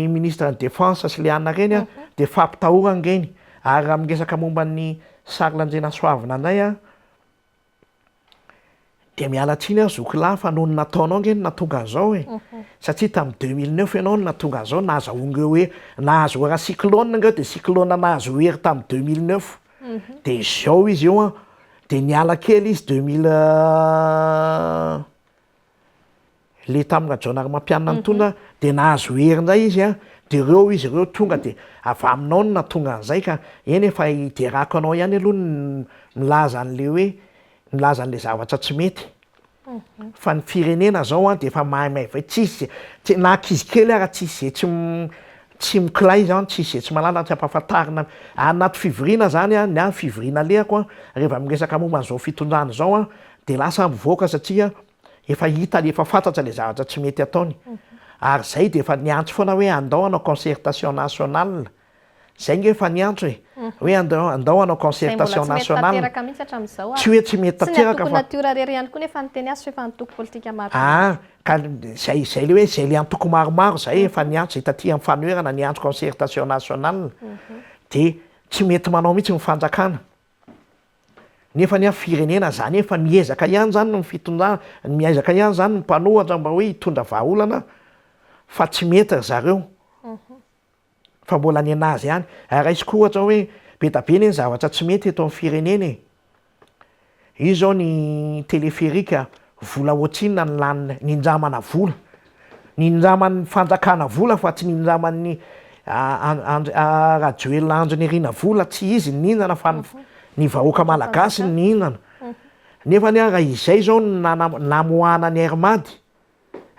ministre de défense sy le anina reny de fampitahorana reny ary raha miresaka momba ny Charles Nzena Soavina indray de miala tsiny zokilahy fa noho ny nataonao nge natonga an'izao satria tamin'ny 2009 ianao no natonga an'izao nahazahoan'ireo hoe nahazo raha cyclone ngeo de cyclone nahazo hery tamin'ny 2009 de zao izy io de niala kely izy 2000 le taminga jaonary mampianina ny tonga de nahazo herinday izy a de ireo izy ireo tonga de avy aminao no natonga an'izay ka eny efa iderako anao ihany aloha milaza an'le hoe milaza an'le zavatra tsy mety fa ny firenena zao a de efa mahay va tsisy na ankizy kely ara tsisy zay tsy mikilay zany tsisy zay tsy malala tsy ampahafantarina anaty fivoriana zany a ny fivoriana lehako a rehefa miresaka momba an'izao fitondrana zao a de lasa mivoaka satria efa hita efa fantatra le zavatra tsy mety ataony ary zay de efa niantso foana hoe andao anao concertation nationale zay nge efa niantso hoe andao anao concertation nationale tsy hoe tsy mety tanteraka fa natiora rery ihany koa nefa nyteny azy fa nitoko politika maro ka zay le hoe zay le antoko maromaro zay efa niantso itaty amin'ny fanoerana niantso concertation nationale de tsy mety manao mihitsy ny fanjakana nefa ny firenena zany efa miezaka ihany zany ny fitondrana miezaka ihany zany ny mpanohatra mba hoe hitondra vahaolana fa tsy mety zareo fa mbola ny anazy ihany ary izy koa ohatra hoe be da be ny zavatra tsy mety eto amin'ny firenena io zao ny téléphérique vola ohatrinona ny lanina ninjamana vola ninjaman'ny fanjakana vola fa tsy ninjaman'ny rajoelina androny irina vola tsy izy ninana fa ny vahoaka malagasy ny ninana nefa ny raha izay zao namoahana ny Airmady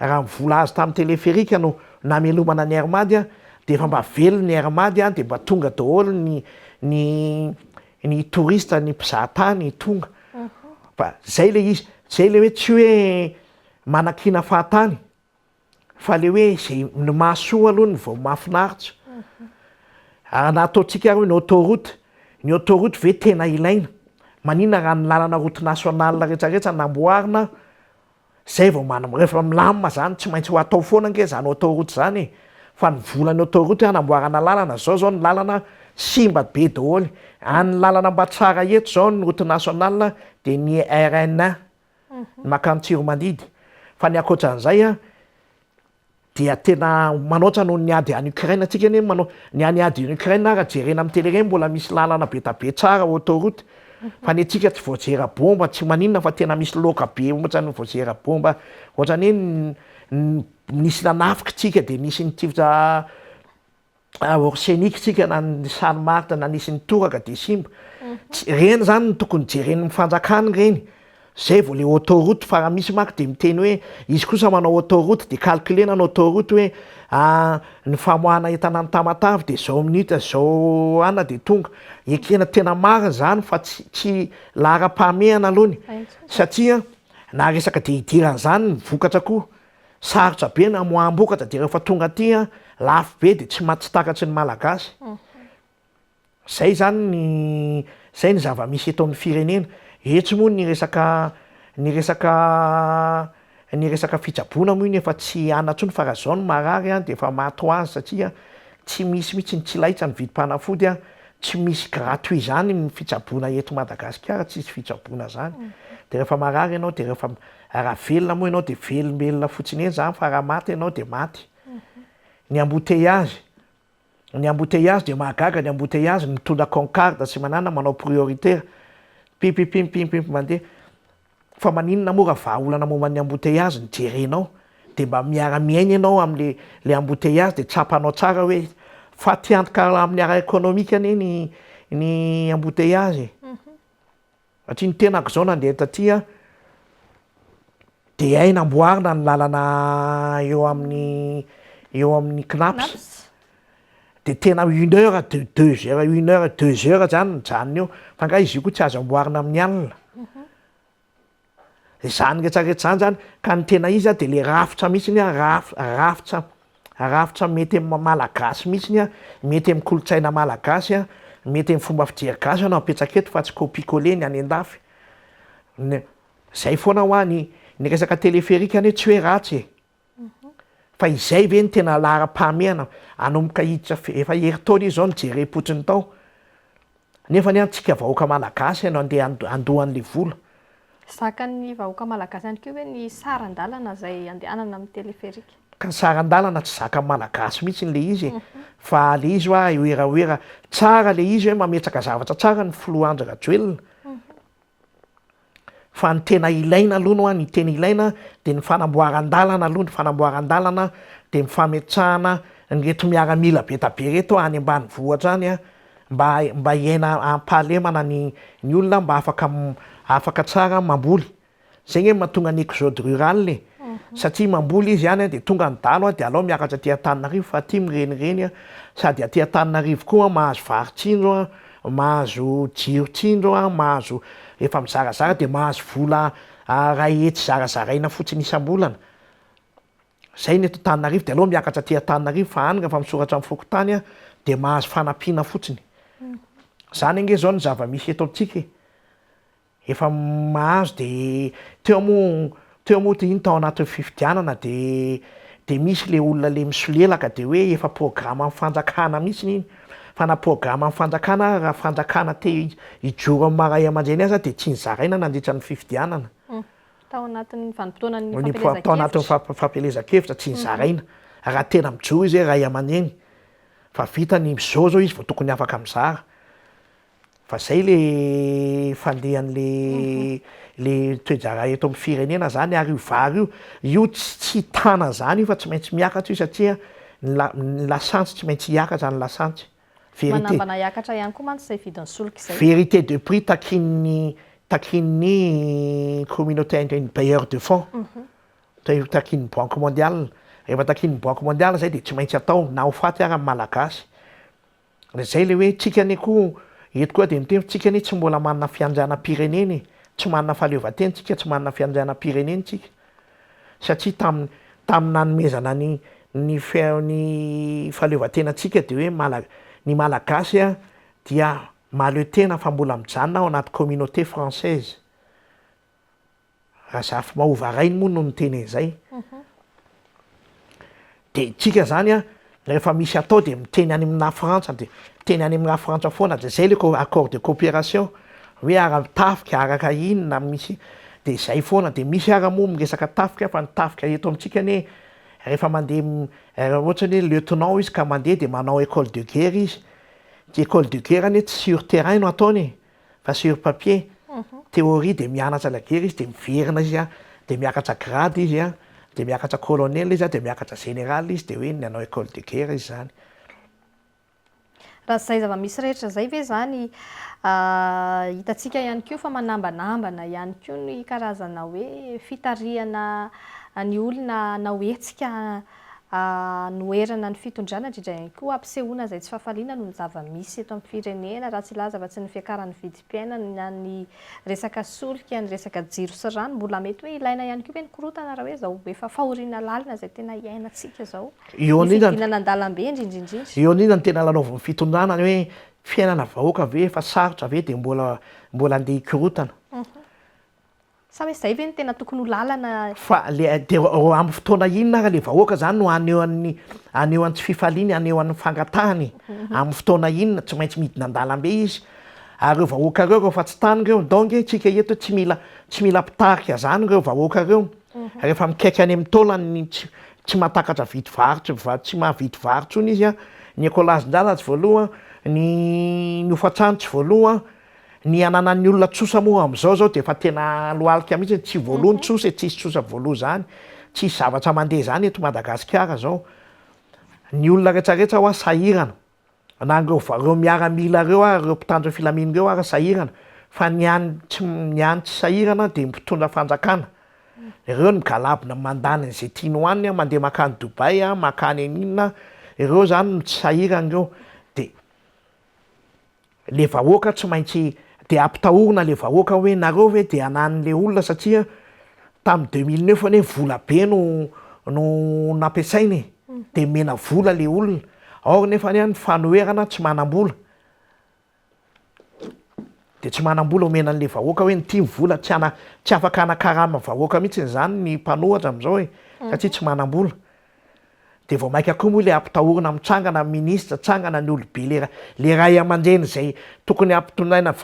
raha vola azy tamin'ny téléphérique no namelomana ny Airmady a de efa mba velony ny Airmady a de mba tonga daholo ny touriste ny mpizahatany tonga fa zay le izy zay le hoe tsy hoe manakina fahatany fa le hoe zay ny mahasoa aloha ny vao mahafinaritra nataontsika hoe ny autoroute ve tena ilaina maninona raha ny lalana route nationale rehetrarehetra namboarina zay vao rehefa milamina zany tsy maintsy ho atao foana nke zany autoroute zany fa ny volany autoroute hanamboarana lalana zao ny lalana simba be daholo any lalana mba tsara eto zao ny route nationale de ny RN1 makany Tsiromandidy fa ny akoatran'izay a dia tena manoatra no niady any Ukraine atsika ne niady any Ukraine raha jerena amin'ny télé mbola misy lalana be da be tsara autoroute fa ny atsika tsy voajera bomba tsy maninona fa tena misy loka be ohatra ny voajera bomba ohatrany hoe nisy nanafika tsika de nisy nitivitra arsenique tsika na ny Saint-Martin na nisy nitoraka de simba reny zany ny tokony jeren'ny fanjakany reny zay vao le autoroute fa raha misy maka de miteny hoe izy kosa manao autoroute de calculena ny autoroute hoe ny famoahana entana ny Tamatavy de zao minitra zao ana de tonga ekena tena marina zany fa tsy lahara-pahamehana alohany satria na resaka de idiran'izany ny vokatra koa sarotra be na moambokatra de rehefa tonga aty a lafo be de tsy mahatsitakatry ny malagasy zay zany zay ny zava-misy eto amin'ny firenena etsy moa ny resaka fitsaboana moa iny efa tsy anatsony fa raha zao ny marary a de efa mato azy satria tsy misy mihitsy ny tsy laitra ny vidim-panafody a tsy misy gratuit zany ny fitsaboana eto Madagasikara tsisy fitsaboana zany de rehefa marary ianao de rehefa raha velona moa ianao de velombelona fotsiny eny zany fa raha maty ianao de maty ny embouteillage de mahagaga ny embouteillage mitondra concarde sy manana manao prioritaire pimpipimpimpimp mandeha fa maninona moa raha vahaolana momba ny embouteillage ny jerenao de mba miara-miaina ianao am'le embouteillage de tsapanao tsara hoe fa tiantoka amin'ny ara économique ane ny embouteillage satria ny tenako zao nandeha taty a de ay namboarina ny lalana eo amin'ny Knaps de tena 1 heure de 2 heures 1 heure 2 heures zany mijanona eo fa nga izy io koa tsy azo amboarina amin'ny alina zany rehetrarehetra zany ka ny tena izy a de le rafitra mihitsy a rafitra mety amin'ny malagasy mihitsy a mety amin'ny kolotsaina malagasy a mety amin'ny fomba fijery gasy anao apetraka eto fa tsy copier-coller ny any an-dafy zay foana ho any ny resaka téléphérique ane tsy hoe ratsy fa izay ve ny tena lahara-pahamehana anomboka hiditra efa heritaona izy zao ny jerem-potsiny tao nefa ny antsika vahoaka malagasy ianao andeha andohan'le vola zaka ny vahoaka malagasy ihany koa hoe ny saran-dalana zay andehanana amin'ny téléphérique ka ny saran-dalana tsy zaka malagasy mihitsy le izy fa le izy hoa oeraoera tsara le izy hoe mametraka zavatra tsara ny Filoha Andry Rajoelina fa ny tena ilaina aloha no a ny tena ilaina de ny fanamboaran-dalana aloha ny fanamboaran-dalana de mifametrahana nreto miaramila be tabe reto any ambany vohatra any a mba hiaina ampahalemana ny olona mba afaka tsara mamboly zegny mahatonga ny exode rural le satria mamboly izy any de tonga ny dalo a de alao miakatra aty Antananarivo fa aty mirenireny a sady aty Antananarivo koa mahazo varitsindro a mahazo jirotsindro a mahazo efa mizarazara de mahazo vola ray hetsy zarazaraina fotsiny isam-bolana zay ny eto Antananarivo de alao miakatra aty Antananarivo fa any rehefa misoratra amin'ny fokontany a de mahazo fanampiana fotsiny zany ange zao ny zava-misy eto amintsika efa mahazo de teo moa iny tao anatin'ny fifidianana de misy le olona le misolelaka de hoe efa programme amin'ny fanjakana mihitsy iny fa na programme amin'ny fanjakana raha fanjakana te hijoro amin'ny maray aman-dreny aza de tsy nizaraina nandritra ny fifidianana tao anatin'ny vanim-potoanany tao anatin'ny fampelezan-kevitra tsy nizaraina raha tena mijoro izy hoe ray aman-dreny fa vitany zao izy vao tokony afaka mizara fa zay le fandehan'le toejara eto amin'ny firenena zany ary io vary io tsy tana zany io fa tsy maintsy miakatra io satria ny lasantsy tsy maintsy hiakatra ny lasantsy manambana hiakatra ihany koa mantsy zay vidin'ny solika zay vérité de prix takin'ny communauté une bailleur de fonds takin'ny banque mondiale rehefa takin'ny banque mondiale zay de tsy maintsy atao na ho faty ary amin'ny malagasy zay le hoe tsika any koa eto koa de miteny tsika anie tsy mbola manana fiandrianam-pireneny tsy manana fahaleovantena tsika tsy manana fiandrianam-pireneny tsika satria tamin'ny nanomezana ny fahaleovantena tsika de hoe ny malagasy a dia mahaleo tena fa mbola mijanona ao anaty communauté française raha zafy mahova rainy moa no niteny an'izay de tsika zany a rehefa misy atao de miteny any amina frantsa de miteny any amina frantsa foana de zay le accord de coopération hoe ara-tafika araka inona misy de zay foana de misy ara moa miresaka tafika fa ny tafika eto amintsika anie rehefa mandeha ohatrany hoe lieutenant izy ka mandeha de manao école de guerre izy de école de guerre anie tsy sur terrain no ataony fa sur papier théorie de mianatra la guerre izy de miverina izy a de miakatra grade izy a de miakatra colonel izy a de miakatra général izy de hoe nanao école de guerre izy zany raha zay zava-misy rehetra zay ve zany hitatsika ihany koa fa manambanambana ihany koa ny karazana hoe fitariana ny olona na hoetsika noerana ny fitondrana indrindra ihany koa ampisehoana zay tsy fahafaliana no ny zava-misy eto amin'ny firenena raha tsy laza fa tsy ny fiakaran'ny vidim-piainana ny resaka solika ny resaka jiro sy rano mbola mety hoe ilaina ihany koa hoe ny korotana raha hoe zao efa fahoriana lalina zay tena iainantsika zao fidinana an-dalambe indrindrindrindra eo an'ina ny tena lalaovan'ny fitondrana hoe fiainana vahoaka ve efa sarotra ve de mbola andeha hikorotana sa hoe zay ve ny tena tokony ho lalana fa de amin'ny fotoana inona raha le vahoaka zany no aneo an'ny tsy fifaliany aneo an'ny fangatahany amin'ny fotoana inona tsy maintsy midina an-dalambe izy ary reo vahoaka reo rehefa tsy tany reo donc tsika eto tsy mila pitarika zany reo vahoaka reo rehefa mikaiky any amin'ny taolany tsy mahatakatra vidy varotry tsy mahavidy varotsony izy a ny ekolazindralatsy voaloha ny hofatranotsy voaloha ny ananan'ny olona tsosa moa am'izao zao de efa tena lohalika mihitsy tsy voalohany tsosa tsisy tsosa voaloha zany tsisy zavatra mandeha zany eto Madagasikara zao ny olona rehetrarehetra hoa sahirana na reo miaramila reo reo mpitandro filamina reo ary sahirana fa ny any tsy sahirana de mpitondra fanjakana ireo ny migalabona mandany zay tiany hoaniny mandeha makany Dubai makany aninona ireo zany no tsy sahirana reo de le vahoaka tsy maintsy de ampitahorina le vahoaka hoe nareo hoe de anan'le olona satria tamin'ny 2009 hoe vola be no nampiasainy de mena vola le olona or nefa ny fanoherana tsy manam-bola de tsy manam-bola omenan'le vahoaka hoe nity vola tsy afaka anakarama vahoaka mihitsy zany ny mpanohatra am'izao satria tsy manam-bola de vao maika koa moa le ampitahorina mitsangana ministra tsangana ny olobe le ray aman-dreny zay tokony ampitondraina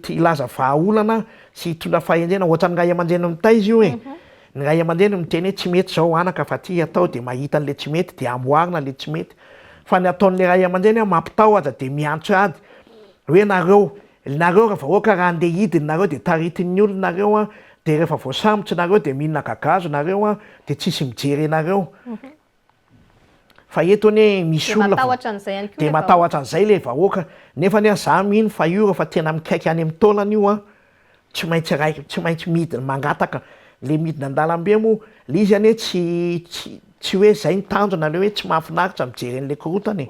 ilaza vahaolana sy hitondra fahendrena ohatra ny ray aman-dreny mitay izy io ny ray aman-dreny miteny hoe tsy mety zao anaka fa ty atao de mahita an'le tsy mety de amboarina le tsy mety fa ny ataon'le ray aman-dreny mampitahotra de miantso ady hoe nareo raha vahoaka raha andeha hidiny nareo de taritin'ny olonareo de de rehefa voasambotsy nareo de mihinana kagazo nareo a de tsisy mijery anareo fa eto anie misy olona matahotra an'izay ihany koa de matahotra an'izay le vahoaka nefa ne za mino fa io rehefa tena mikaiky any amin'ny taolana io a tsy maintsy raiky tsy maintsy midina mangataka le midina an-dalambe moa le izy anie tsy hoe zay ny tanjona le hoe tsy mahafinaritra mijery an'le korotany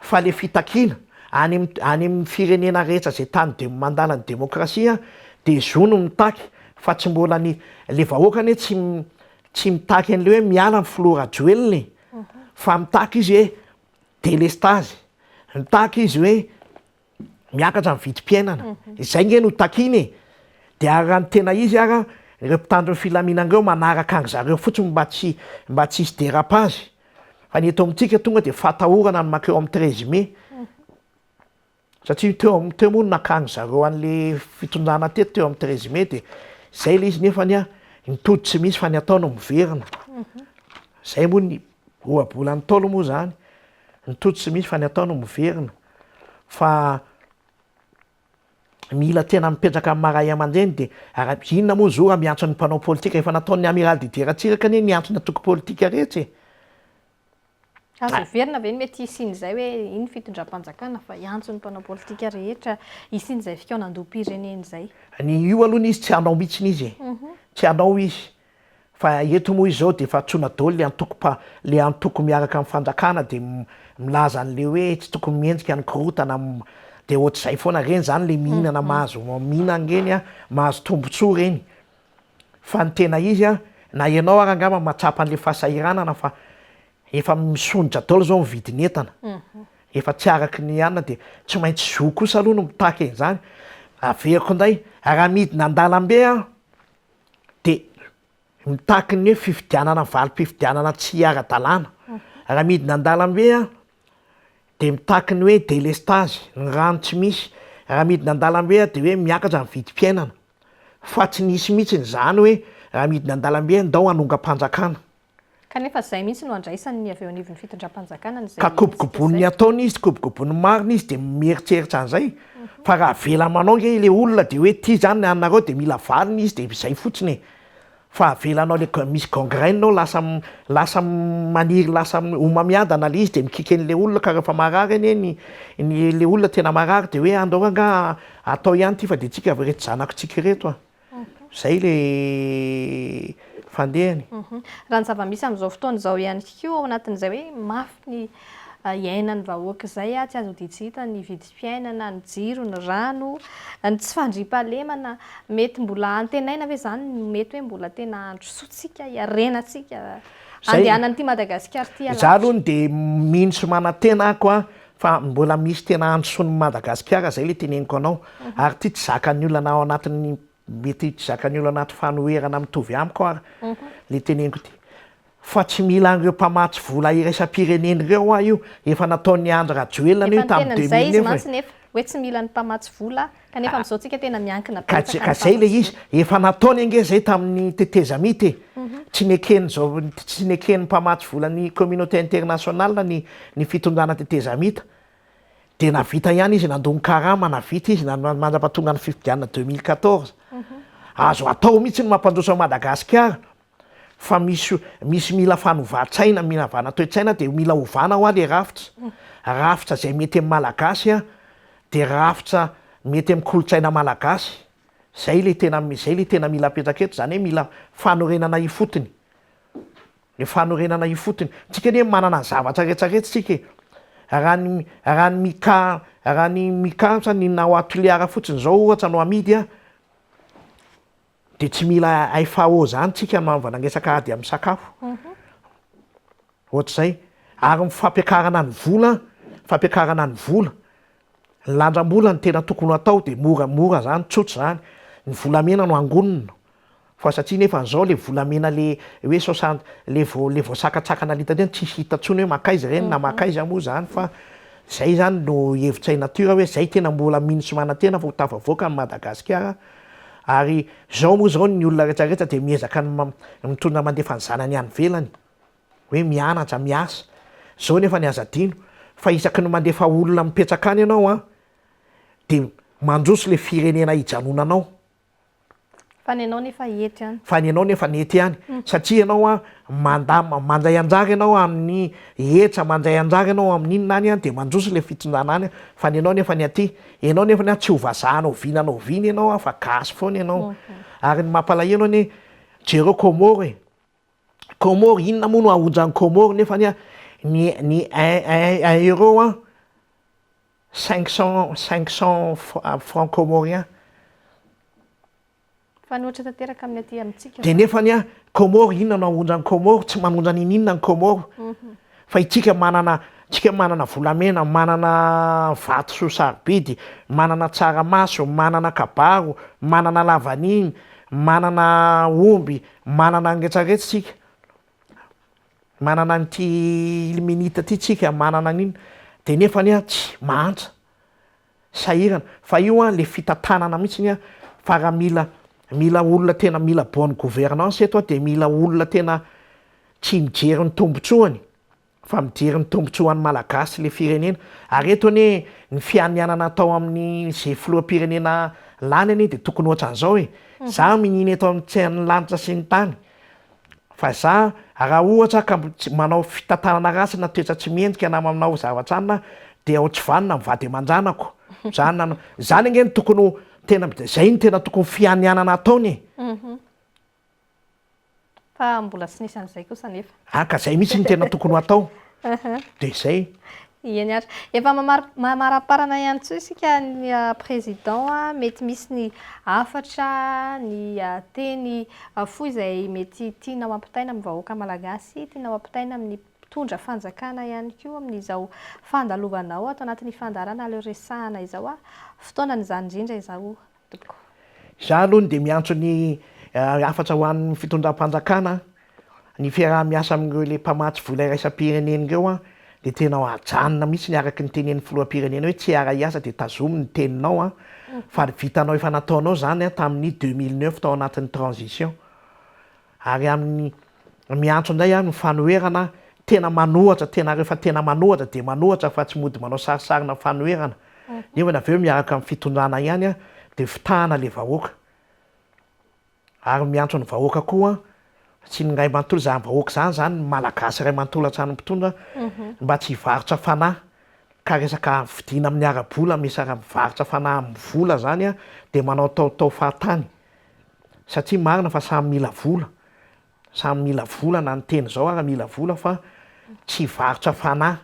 fa le fitakiana any amin'ny firenena rehetra zay tany de mandala ny demokrasia de zono mitaky fa tsy mbola le vahoaka anie tsy mitaky an'le hoe miala ny flora joelny fa mitaky izy hoe délestage mitaky izy hoe miakatra ny vidim-piainana izay nge no takiny de arany tena izy ara ireo mpitandro ny filaminan'ireo manaraka angy zareo fotsiny mba tsy hisy dérapage fa ny eto amintsika tonga de fatahorana ny makeo amin'ny 13 mai satria teo moa no nakany zareo an'le fitondrana teto teo amin'ny 13 mai de zay le izy nefany a nitody tsy misy fa ny ataony miverina zay moa ny ohabolan'ny taolo moa zany nitody tsy misy fa ny ataony miverina fa mila tena mipetraka amin'ny maray aman-dreny de inona moa zora miantson'ny mpanao politika efa nataon'ny amiral Didier Ratsiraka anie niantsona toko politika rehetra azo iverina ve ny mety isin'izay hoe iny fitondram-panjakana fa iantson'ny mpanao politika rehetra isin'izay fikaonandoam-pireneny zay ny io aloha izy tsy anao mihitsiny izy tsy anao izy fa eto moa izy zao de fa tsona daholo le antoko miaraka amin'ny fanjakana de milaza an'le hoe tsy tokony miendrika ny korotana de ohatr'izay foana reny zany le mihinana mahazo mihinana reny a mahazo tombotsoa reny fa ny tena izy a na ianao ara angamba matsapa an'le fahasahiranana fa efa misonitra daholo zao mividiny entana efa tsy araky ny anina de tsy maintsy zo kosa aloha no mitaky zany averiko indray raha midina an-dalambe a de mitaky ny hoe fifidianana valim-pifidianana tsy ara-dalàna raha midina an-dalambe a de mitaky ny hoe délestage ny rano tsy misy raha midina an-dalambe a de hoe miakatra ny vidim-piainana fa tsy nisy mihitsy zany hoe raha midina an-dalambe ndao hanonga-panjakana kanefa zay mihitsy no andraisany avy eo anivon'ny fitondram-panjakana ka kobokobon'ny ataony izy kobokobon'ny marina izy de mieritreritra an'izay fa raha vela manao nge le olona de hoe ty zany ny anareo de mila valiny izy de izay fotsiny fa avelanao le misy gangrène nao lasa maniry lasa omamiadana le izy de mikiky an'le olona ka rehefa marary anie le olona tena marary de hoe andao anga atao ihany ty fa de tsika avy reto zanakotsika reto a zay le fandehany raha ny zava-misy amin'izao fotoana zao ihany koa ao anatin'izay hoe mafy ny iainany vahoaka zay a tsy azo ditsita ny vidim-piainana ny jiro ny rano ny tsy fandriam-pahalemana mety mbola antenaina ve zany mety hoe mbola tena andro sotsika iarenatsika andehanany ty Madagasikara ty za aloha de mino sy manantena ako a fa mbola misy tena andro son'ny Madagasikara zay le teneniko anao ary ty tsy zakan'ny olona ao anatin'ny mety tsy zakan'ny olona anaty fanoherana mitovy amiko ary le teneniko ty fa tsy mila an'ireo mpamatsy vola iraisam-pireneny ireo a io efa nataon'ny Andry Rajoelina io tamin'ny 2009 nefa hoe tsy mila ny mpamatsy vola kanefa amin'izao tsika tena miankina ka zay le izy efa nataony ange zay tamin'ny teteza mity tsy nekeny zao tsy nekeny mpamatsy vola ny communauté internationale ny fitondrana teteza mita de navita ihany izy nandony karama navita izy mandrapatonga ny fifidianana 2014 azo atao mihitsy ny mampandroso Madagasikara fa misy mila fanovan-tsaina mila vanatoe-tsaina de mila ovana ho a le rafitra zay mety amin'ny malagasy a de rafitra mety amin'ny kolotsaina malagasy zay le tena mila apetraka eto zany hoe mila fanorenana ifotony le fanorenana ifotony tsika ne manana ny zavatra rehetrarehetra tsika raha ny mikasa ny nao atoliara fotsiny zao ohatra no amidy a de tsy mila FAO zany tsika manovana ngesaka ady amin'ny sakafo ohatr'izay ary fampiakarana ny vola ny landram-bola ny tena tokony atao de moramora zany tsotra zany ny volamena no angonina fa satria nefa an'izao le volamena le hoe 60 le voasakatsakana litaneny tsisy hita tsony hoe makaiza reny na makaiza moa zany fa zay zany no hevitray natura hoe zay tena mbola mino sy manantena fa ho tafavoaka ny Madagasikara ary zao moa zao ny olona rehetrarehetra de miezaka mitondra mandefa ny zanany any velany hoe mianatra miasa zao nefa ny azadino fa isaky ny mandefa olona mipetraka any ianao a de mandroso le firenena hijanonanao fa ny anao nefa ety any fa ny ianao nefa nety ihany satria ianao a mandray anjara ianao amin'ny etra mandray anjara ianao amin'inona any a de mandroso le fitonjana any fa ny ianao nefa ny aty ianao nefa ny a tsy ho vazahanao vinanao viny ianao a fa gasy foana ianao ary ny mampalahelo any jereo Comore Comore inona moa no ahonjan'ny Comore nefa ny a ny 1 euro a 500 francs comoriens fa ny ohatra tanteraka amin'ny aty amintsika de nefa ny a Comore inona no ahonjan'ny Comore tsy manonja ninona ny Comore fa tsika manana volamena manana vato sosarobidy manana tsaramaso manana kabaro manana lavaniny manana omby manana angetsaretsitsika manana nyty ilminita ty tsika manana an'iny de nefa ny a tsy mantsa sahirana fa io a le fitantanana mihitsy a fa raha mila olona tena mila bonne gouvernance eto de mila olona tena tsy mijery ny tombotsoany fa mijery ny tombotsoan'ny malagasy le firenena ary eto anie ny fianianana atao amin'ny zay filoham-pirenena lany anie de tokony ohatran'izao za mininy eto amin'ny tsehan'ny lanitra sy ny tany fa za raha ohatra ka manao fitantanana rasy na toetra tsy miendrika na manao zavatra anina de ao tsy vanina mivady aman-janako zany angeny tokony tena zay ny tena tokony fianianana ataony fa mbola tsy nisy an'izay kosa nefa ka zay mihitsy ny tena tokony atao de zay eny ary efa mamaraparana ihany tsoa isika ny président a mety misy ny afatra ny teny fo izay mety tianao ampitaina amin'ny vahoaka malagasy tianao ampitaina amin'ny mpitondra fanjakana ihany koa amin'izao fandalovanao atao anatin'ny fandarana le resahana izao a fotoanan'izany indrindra izao tompoko za aloha de miantso ny afatra ho an'ny fitondram-panjakana ny fiaraha-miasa amin'ireo le mpamatsy vola iraisam-pirenena ireo a de tena ajanona mihitsy ny araky ny tenen'ny filoham-pirenena hoe tsy ara-iasa de tazomy ny teninao fa vitanao efa nataonao zany tamin'ny 2009 tao anatin'ny transition ary amin'ny miantso indray ny fanoherana tena manohatra tena rehefa tena manohatra de manohatra fa tsy mody manao sarisarina fanoherana nefa ny aveo miaraka amin'ny fitondrana ihany de fitahana le vahoaka ary miantso ny vahoaka koa tsy ny ray manontolo zany vahoaka zany malagasy ray manontolo hatrany mpitondra mba tsy hivarotra fanahy ka resaka vidina amin'ny ara-bola misy mivarotra fanahy amin'ny vola zany de manao taotao fahatany satria marina fa samy mila vola na ny teny zao ara mila vola fa tsy hivarotra fanahy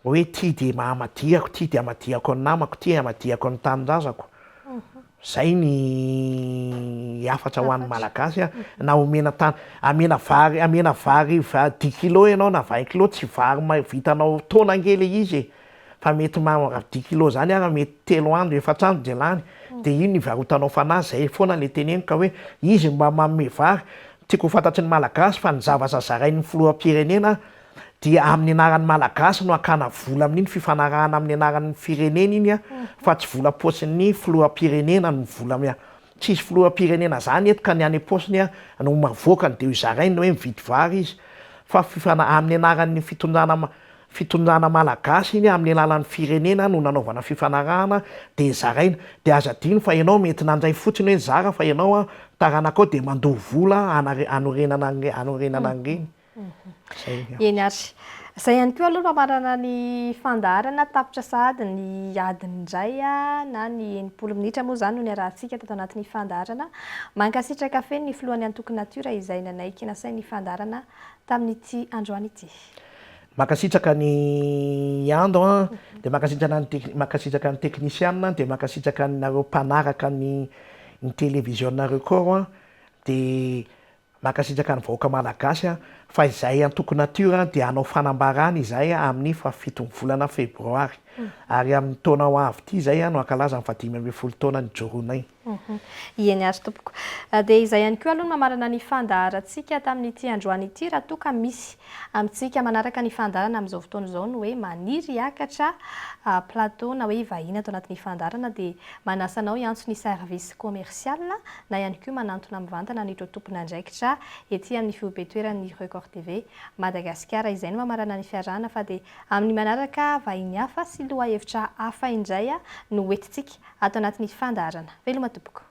hoe ty de amadihako ty de amadihako ny namako ty amadihako ny tanindrazako zay ny afatra ho an'ny malagasy na omena tany amena vary 10 kilo ianao na 20 kilo tsy vary vitanao taona ngely izy fa mety 10 kilo zany ara mety 3 andro 4 andro de lany de ino nivarotanao fanahy zay foana le teneniko ka hoe izy mba manome vary tiako fantatry ny malagasy fa ny zavatra zarain'ny filoham-pirenena dia amin'ny anaran'ny malagasy no akana vola amin'iny fifanarahana amin'ny anaran'ny firenena iny fa tsy vola paosin'ny filoham-pirenena no vola tsisy filoham-pirenena zany eto ka ny any paosiny no mavoakany de zarainy hoe mividy vary izy fa amin'ny anaran'ny fitondrana malagasy iny amin'ny alalan'ny firenena no nanaovana fifanarahana de zaraina de azadiny fa ianao mety nandray fotsiny hoe zara fa ianao taranakao de mandoha vola anorenana angeny eny ary zay ihany koa aloha mamarana ny fandarana tapitra sahady ny adin'indray na ny 90 minitra moa zany no ny arahantsika tato anatin'ny fandarana mankasitraka fe ny filohan'ny antoko natiora izay nanaiky nasainy fandarana tamin'ity androany ity makasitraka ny ando de makasitraka ny teknisianina de makasitraka nareo mpanaraka ny télévision record de makasitraka ny vahoaka malagasy fa izay antoko natiora de anao fanambarana izay amin'ny fafitony volana febroary ary amin'ny taona ho avy ity zay no ankalaza ny 15 taona ny joronay eny ary tompoko de izay ihany koa aloha mamarana ny fandaharantsika tamin'ity androany ity raha toa ka misy amintsika manaraka ny fandarana amin'izao fotoana izao no hoe maniry hiakatra plateau na hoe vahiny atao anatin'ny fandarana de manasanao hiantso ny service commercial na ihany koa manantona mivantana nitro tompona andraikitra ety amin'ny fiobetoeran'ny Record TV Madagasikara izay no mamarana ny fiarahana fa de amin'ny manaraka vahiny hafa sy loha hevitra hafa indray no hoentintsika atao anatin'ny fandarana veloma tompoko